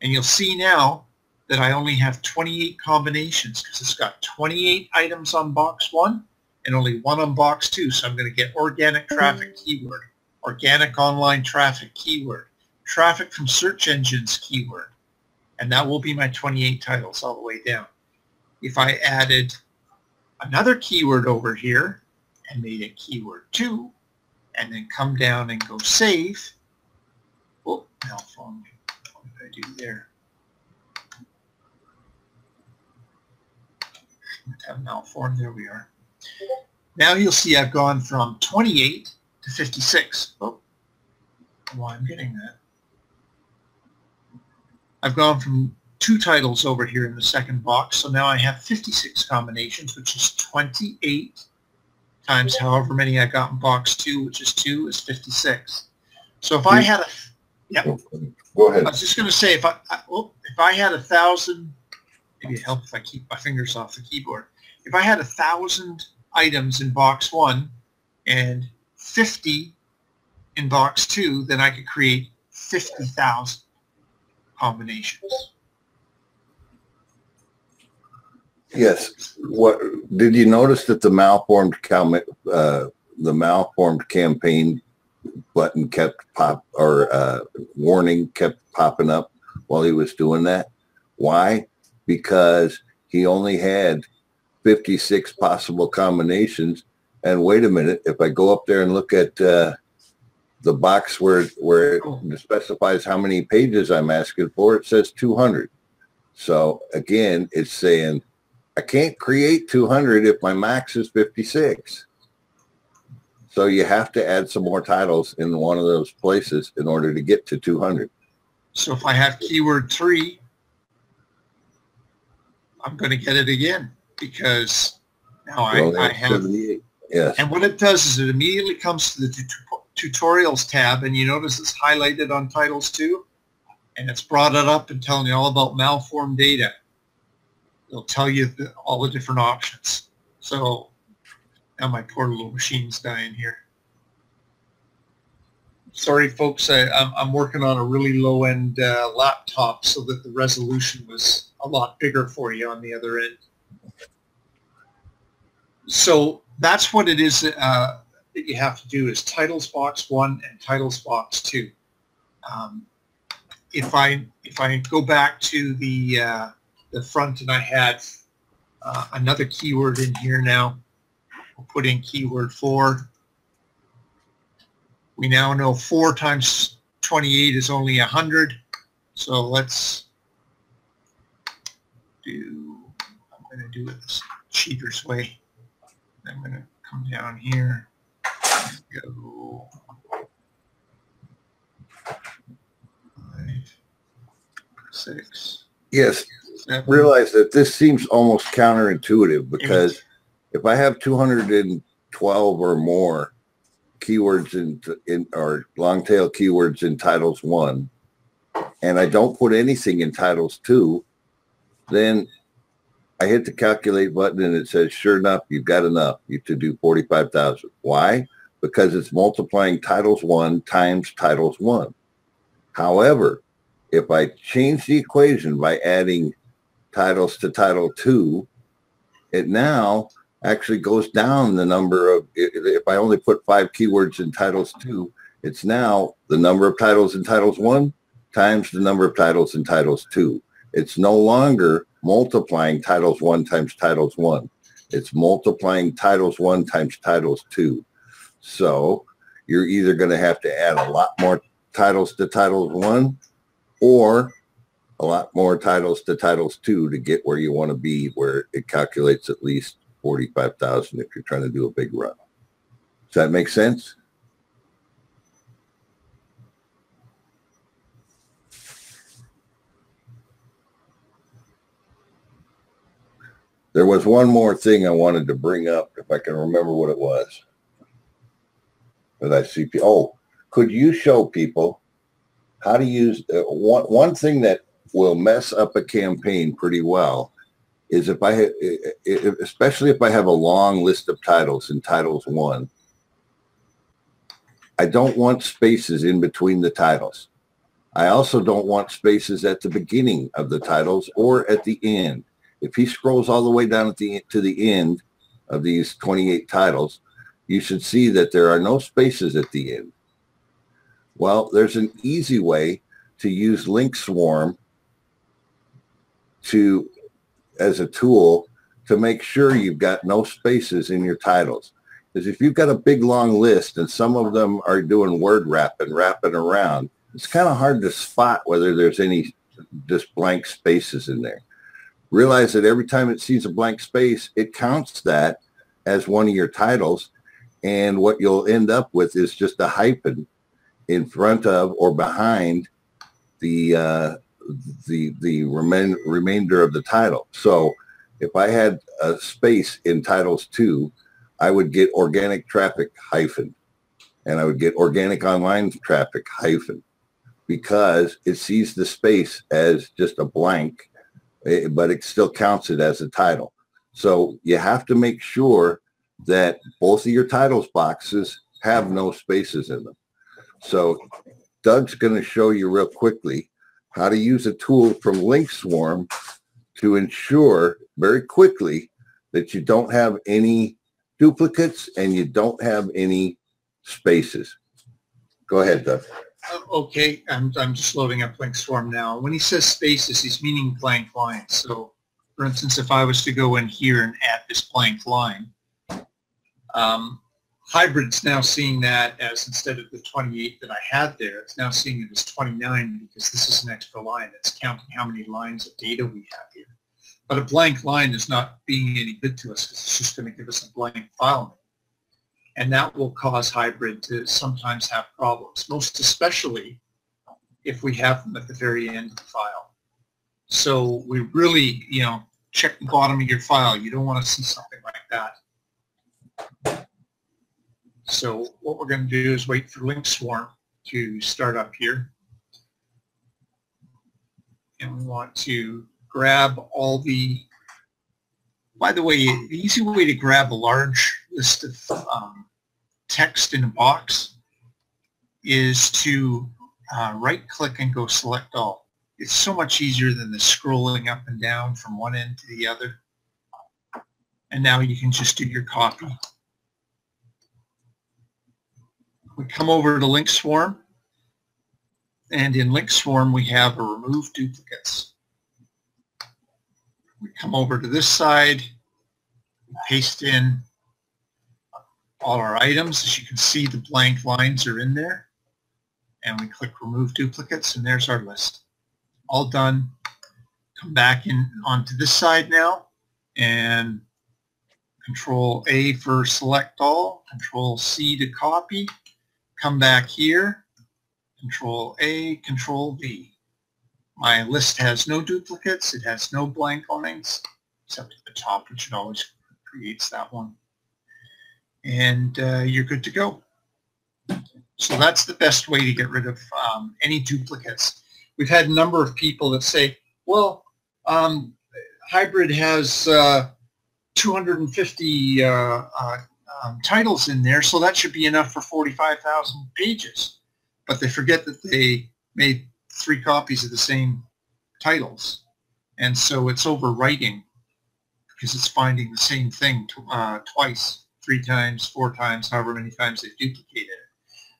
[SPEAKER 1] And you'll see now that I only have 28 combinations because it's got 28 items on box 1 and only 1 on box 2. So I'm going to get organic traffic keyword, organic online traffic keyword, traffic from search engines keyword. And that will be my 28 titles all the way down. If I added another keyword over here and made it keyword 2, and then come down and go save, oh, malformed. What did I do there? Have malformed, there we are. Now you'll see I've gone from 28 to 56. Oh, well, I'm getting that. I've gone from 2 titles over here in the second box, so now I have 56 combinations, which is 28 times however many I got in box 2, which is 2, is 56. So if I had a, yep.
[SPEAKER 3] Go ahead.
[SPEAKER 1] I was just going to say, if I had 1,000, maybe it helps if I keep my fingers off the keyboard. If I had 1,000 items in box 1 and 50 in box 2, then I could create 50,000 combinations.
[SPEAKER 3] Yes. What did you notice that the malformed campaign button kept warning kept popping up while he was doing that? Why? Because he only had 56 possible combinations. And wait a minute, if I go up there and look at the box where it specifies how many pages I'm asking for, it says 200. So again, it's saying I can't create 200 if my max is 56. So you have to add some more titles in one of those places in order to get to 200.
[SPEAKER 1] So if I have keyword 3, I'm going to get it again because now I have
[SPEAKER 3] 78. Yes.
[SPEAKER 1] And what it does is it immediately comes to the tutorials tab, and you notice it's highlighted on titles 2, and it's brought it up and telling you all about malformed data. It'll tell you all the different options. So now my poor little machine's dying here. Sorry, folks. I'm working on a really low-end laptop so that the resolution was a lot bigger for you on the other end. So that's what it is that you have to do is titles box 1 and titles box 2. If I go back to the front and I had another keyword in here now, we'll put in keyword 4, We now know 4 times 28 is only 100. So let's do, I'm going to do it this cheater's way. I'm going to come down here and go 5, 6.
[SPEAKER 3] Yes.
[SPEAKER 1] 7.
[SPEAKER 3] Realize that this seems almost counterintuitive, because if I have 212 or more keywords in or long tail keywords in titles 1, and I don't put anything in titles 2, then I hit the calculate button and it says, sure enough, you've got enough to do 45,000. Why? Because it's multiplying titles 1 times titles 1. However, if I change the equation by adding titles to title 2, it now actually goes down the number of, if I only put 5 keywords in titles 2, it's now the number of titles in titles 1 times the number of titles in titles 2. It's no longer multiplying titles 1 times titles 1. It's multiplying titles 1 times titles 2. So you're either going to have to add a lot more titles to titles 1 or a lot more titles to titles 2 to get where you want to be, where it calculates at least 45,000 if you're trying to do a big run. Does that make sense? There was one more thing I wanted to bring up, if I can remember what it was. That I see. Oh, could you show people how to use one thing that will mess up a campaign pretty well is if I, especially if I have a long list of titles in titles 1, I don't want spaces in between the titles. I also don't want spaces at the beginning of the titles or at the end. If he scrolls all the way down to the end of these 28 titles, you should see that there are no spaces at the end. Well, there's an easy way to use Link Swarm as a tool to make sure you've got no spaces in your titles. Because if you've got a big long list and some of them are doing word wrapping around, it's kind of hard to spot whether there's any just blank spaces in there. Realize that every time it sees a blank space, it counts that as one of your titles, and what you'll end up with is just a hyphen in front of or behind the remainder of the title. So if I had a space in titles 2, I would get organic traffic hyphen, and I would get organic online traffic hyphen, because it sees the space as just a blank, but it still counts it as a title. So you have to make sure that both of your titles boxes have no spaces in them. So Doug's going to show you real quickly how to use a tool from Link Swarm to ensure very quickly that you don't have any duplicates and you don't have any spaces. Go ahead, Doug.
[SPEAKER 1] Okay, I'm just loading up Link Swarm now. When he says spaces, he's meaning blank lines. So, for instance, if I was to go in here and add this blank line, Hybrid's now seeing that as, instead of the 28 that I had there, it's now seeing it as 29, because this is an extra line. It's counting how many lines of data we have here. But a blank line is not being any good to us, because it's just going to give us a blank file name. And that will cause Hybrid to sometimes have problems, most especially if we have them at the very end of the file. So we really, check the bottom of your file. You don't want to see something like that. So what we're going to do is wait for Link Swarm to start up here. And we want to grab all the, by the way, the easy way to grab a large list of text in a box is to right-click and go select all. It's so much easier than the scrolling up and down from one end to the other. And now you can just do your copy. We come over to Link Swarm, and in Link Swarm we have a remove duplicates. We come over to this side, paste in all our items. As you can see, the blank lines are in there. And we click remove duplicates, and there's our list. All done. Come back in onto this side now, and Control A for select all, Control C to copy. Come back here, Control A, Control V. My list has no duplicates. It has no blank lines, except at the top, which it always creates that one. And you're good to go. So that's the best way to get rid of any duplicates. We've had a number of people that say, well, Hybrid has 250 titles in there, so that should be enough for 45,000 pages. But they forget that they made 3 copies of the same titles. And so it's overwriting because it's finding the same thing twice, 3 times, 4 times, however many times they've duplicated it.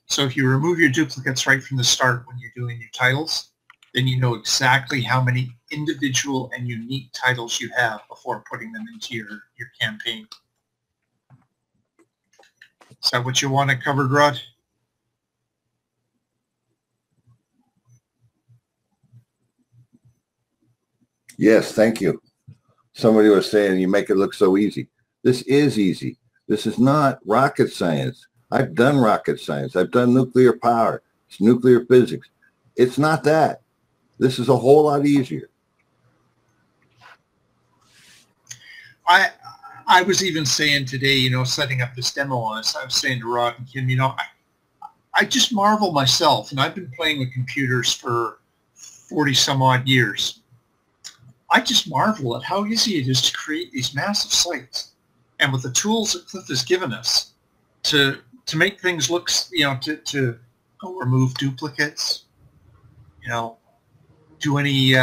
[SPEAKER 1] So if you remove your duplicates right from the start when you're doing your titles, then you know exactly how many individual and unique titles you have before putting them into your campaign. Is that what you want covered, Rod?
[SPEAKER 3] Yes, thank you. Somebody was saying you make it look so easy. This is easy. This is not rocket science. I've done rocket science. I've done nuclear power. It's nuclear physics. It's not that. This is a whole lot easier.
[SPEAKER 1] I was even saying today, you know, setting up this demo on us, I was saying to Rod and Kim, you know, I just marvel myself, and I've been playing with computers for 40 some odd years. I just marvel at how easy it is to create these massive sites. And with the tools that Cliff has given us to make things look, you know, to remove duplicates, you know, do any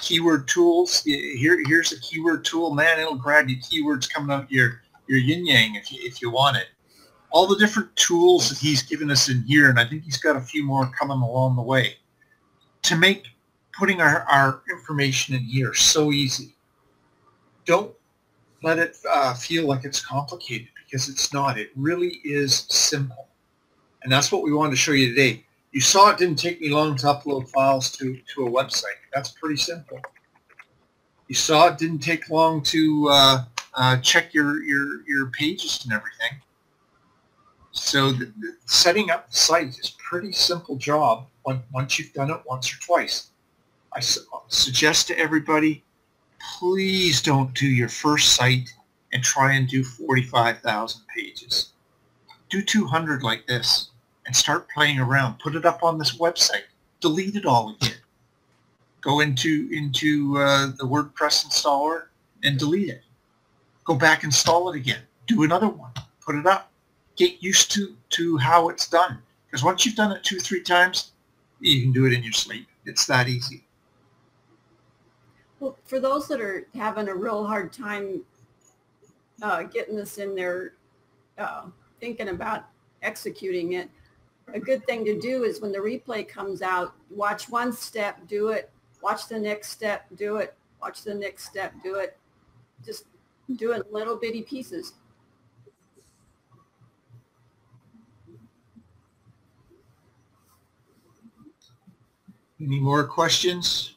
[SPEAKER 1] keyword tools. Here's a keyword tool, man. It'll grab you keywords coming out your yin yang if you want it. All the different tools that he's given us in here, and I think he's got a few more coming along the way, to make putting our information in here so easy. Don't let it feel like it's complicated, because it's not. It really is simple. And that's what we wanted to show you today. You saw it didn't take me long to upload files to a website. That's pretty simple. You saw it didn't take long to check your pages and everything. So the setting up the site is a pretty simple job once you've done it once or twice. I suggest to everybody, please don't do your first site and try and do 45,000 pages. Do 200 like this and start playing around. Put it up on this website. Delete it all again. Go into the WordPress installer and delete it. Go back, install it again. Do another one. Put it up. Get used to how it's done. Because once you've done it 2 or 3 times, you can do it in your sleep. It's that easy.
[SPEAKER 2] Well, for those that are having a real hard time getting this in there, thinking about executing it, a good thing to do is when the replay comes out, watch one step, do it, watch the next step, do it, watch the next step, do it. Just do it in little bitty pieces.
[SPEAKER 1] Any more questions?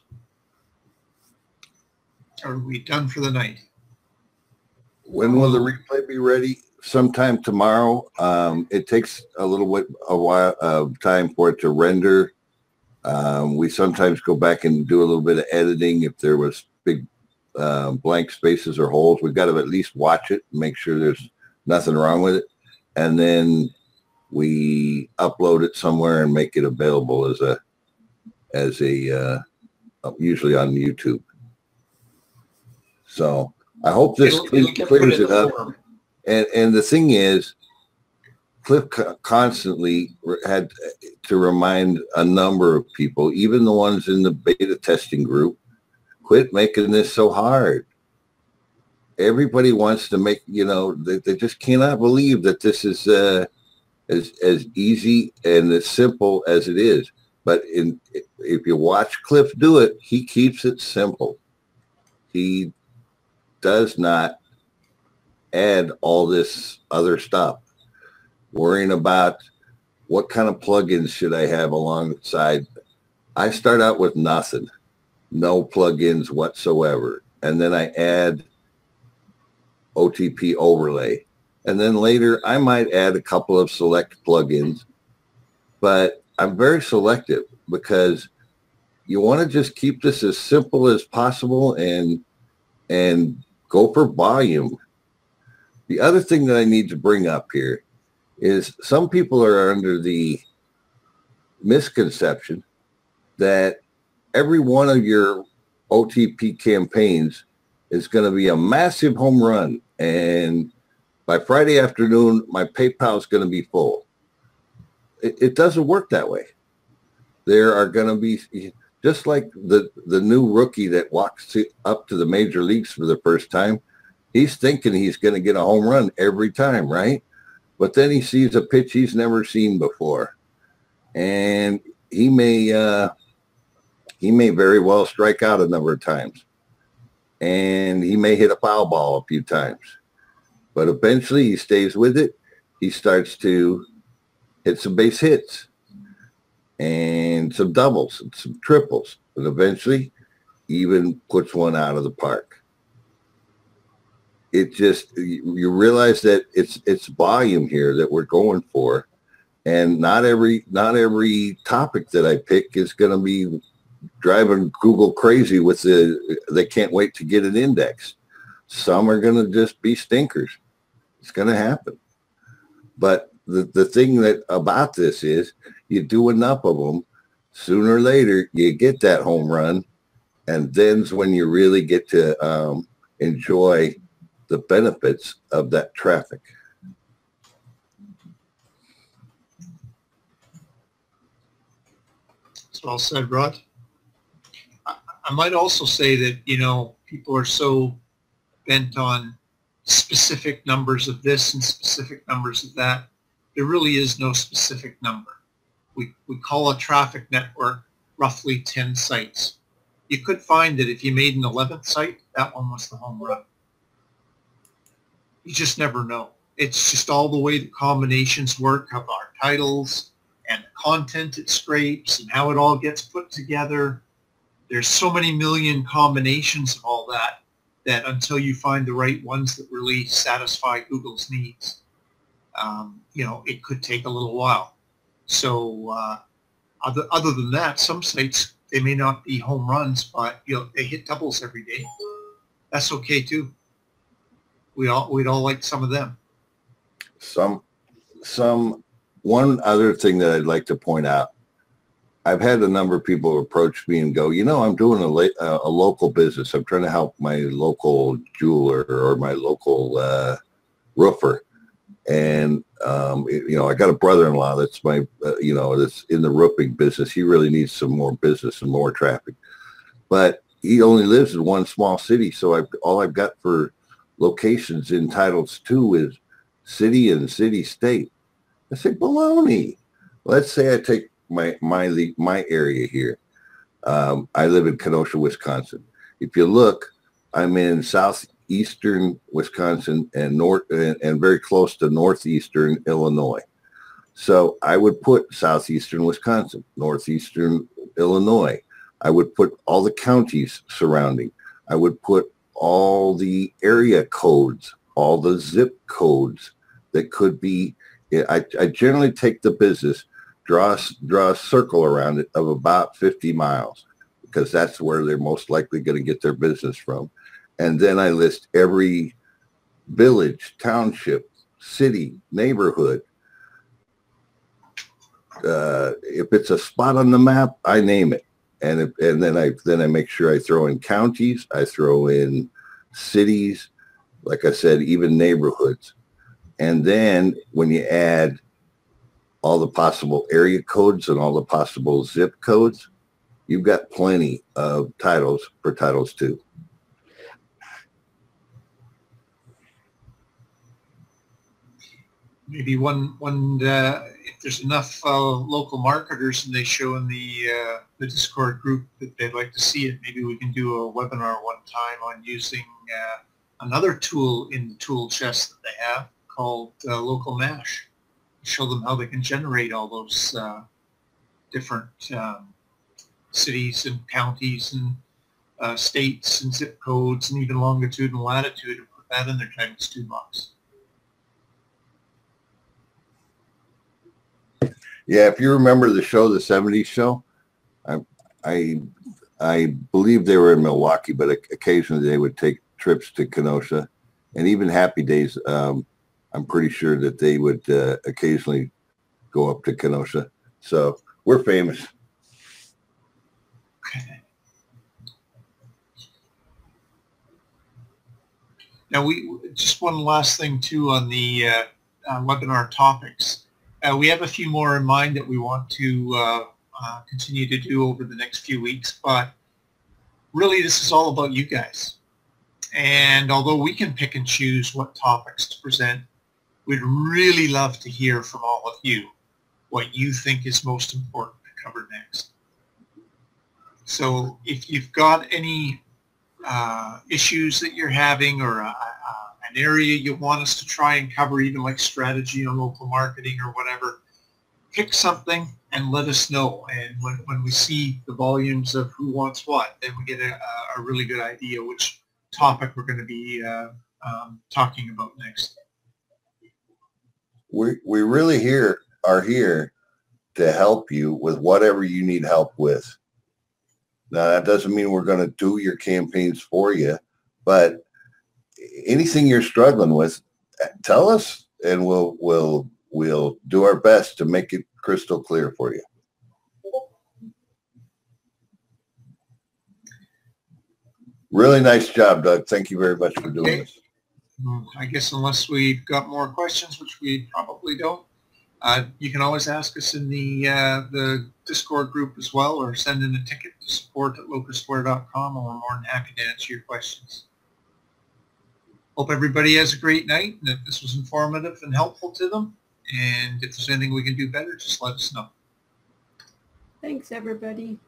[SPEAKER 1] Are we done for the night?
[SPEAKER 3] When will the replay be ready? Sometime tomorrow. It takes a while of time for it to render. We sometimes go back and do a little bit of editing if there was big blank spaces or holes. We've got to at least watch it and make sure there's nothing wrong with it. And then we upload it somewhere and make it available as a usually on YouTube. So I hope this clears it up. And the thing is, Cliff constantly had to remind a number of people, even the ones in the beta testing group, quit making this so hard. Everybody wants to make, you know, they just cannot believe that this is as easy and as simple as it is. But if you watch Cliff do it, he keeps it simple. He does not add all this other stuff. worrying about what kind of plugins should I have alongside. I start out with nothing, no plugins whatsoever. And then I add OTP overlay. And then later I might add a couple of select plugins, but I'm very selective because you want to just keep this as simple as possible and go for volume. The other thing that I need to bring up here is some people are under the misconception that every one of your OTP campaigns is going to be a massive home run, and by Friday afternoon, my PayPal is going to be full. It doesn't work that way. There are going to be, just like the new rookie that walks up to the major leagues for the first time, he's thinking he's going to get a home run every time, right? But then he sees a pitch he's never seen before, and he may very well strike out a number of times, and he may hit a foul ball a few times, but eventually he stays with it. He starts to hit some base hits and some doubles and some triples, and eventually even puts one out of the park. It just, you realize that it's volume here that we're going for, and not every topic that I pick is going to be driving Google crazy with they can't wait to get an index. Some are going to just be stinkers. It's going to happen. But the thing that about this is you do enough of them, sooner or later you get that home run, and then's when you really get to enjoy the benefits of that traffic.
[SPEAKER 1] That's well said, Rod. I might also say that, people are so bent on specific numbers of this and specific numbers of that. There really is no specific number. We call a traffic network roughly 10 sites. You could find that if you made an 11th site, that one was the home run. You just never know. It's just all the way the combinations work of our titles and the content it scrapes and how it all gets put together. There's so many million combinations of all that until you find the right ones that really satisfy Google's needs, it could take a little while. So other than that, some sites, they may not be home runs, but they hit doubles every day. That's okay too. We'd all like some of them. One other thing that I'd like to point out, I've had a number of people approach me and go, I'm doing a local business. I'm trying to help my local jeweler or my local roofer. And, I got a brother-in-law that's that's in the roofing business. He really needs some more business and more traffic. But he only lives in one small city. So all I've got for locations in titles 2 is city and city-state. I say, baloney. Let's say I take my area here. I live in Kenosha, Wisconsin. If you look, I'm in southeastern Wisconsin and very close to northeastern Illinois. So I would put southeastern Wisconsin, northeastern Illinois. I would put all the counties surrounding. I would put all the area codes, all the zip codes that could be. I generally take the business, draw a circle around it of about 50 miles, because that's where they're most likely going to get their business from. And then I list every village, township, city, neighborhood. If it's a spot on the map, I name it. And then I make sure I throw in counties, I throw in cities, like I said, even neighborhoods. And then when you add all the possible area codes and all the possible zip codes, you've got plenty of titles for titles 2. Maybe one if there's enough local marketers and they show in the Discord group that they'd like to see it, maybe we can do a webinar one time on using another tool in the tool chest that they have called Local Mash. show them how they can generate all those different cities and counties and states and zip codes and even longitude and latitude, and put that in their Chinese toolbox.
[SPEAKER 3] Yeah, if you remember the show, the 70s show, I believe they were in Milwaukee, but occasionally they would take trips to Kenosha, and even Happy Days. I'm pretty sure that they would occasionally go up to Kenosha. So we're famous.
[SPEAKER 1] Okay. Now we just one last thing too on the webinar topics. We have a few more in mind that we want to continue to do over the next few weeks, but really this is all about you guys. And although we can pick and choose what topics to present, we'd really love to hear from all of you what you think is most important to cover next. So if you've got any issues that you're having, or an area you want us to try and cover, even like strategy on local marketing or whatever, pick something and let us know. And when we see the volumes of who wants what, then we get a really good idea which topic we're going to be talking about next.
[SPEAKER 3] We really are here to help you with whatever you need help with. Now, that doesn't mean we're going to do your campaigns for you, but anything you're struggling with, tell us, and we'll do our best to make it crystal clear for you. Really nice job, Doug. Thank you very much for doing this.
[SPEAKER 1] I guess unless we've got more questions, which we probably don't, you can always ask us in the Discord group as well, or send in a ticket to support@locustware.com, and we're more than happy to answer your questions. Hope everybody has a great night, and if this was informative and helpful to them, and if there's anything we can do better, just let us know.
[SPEAKER 2] Thanks, everybody.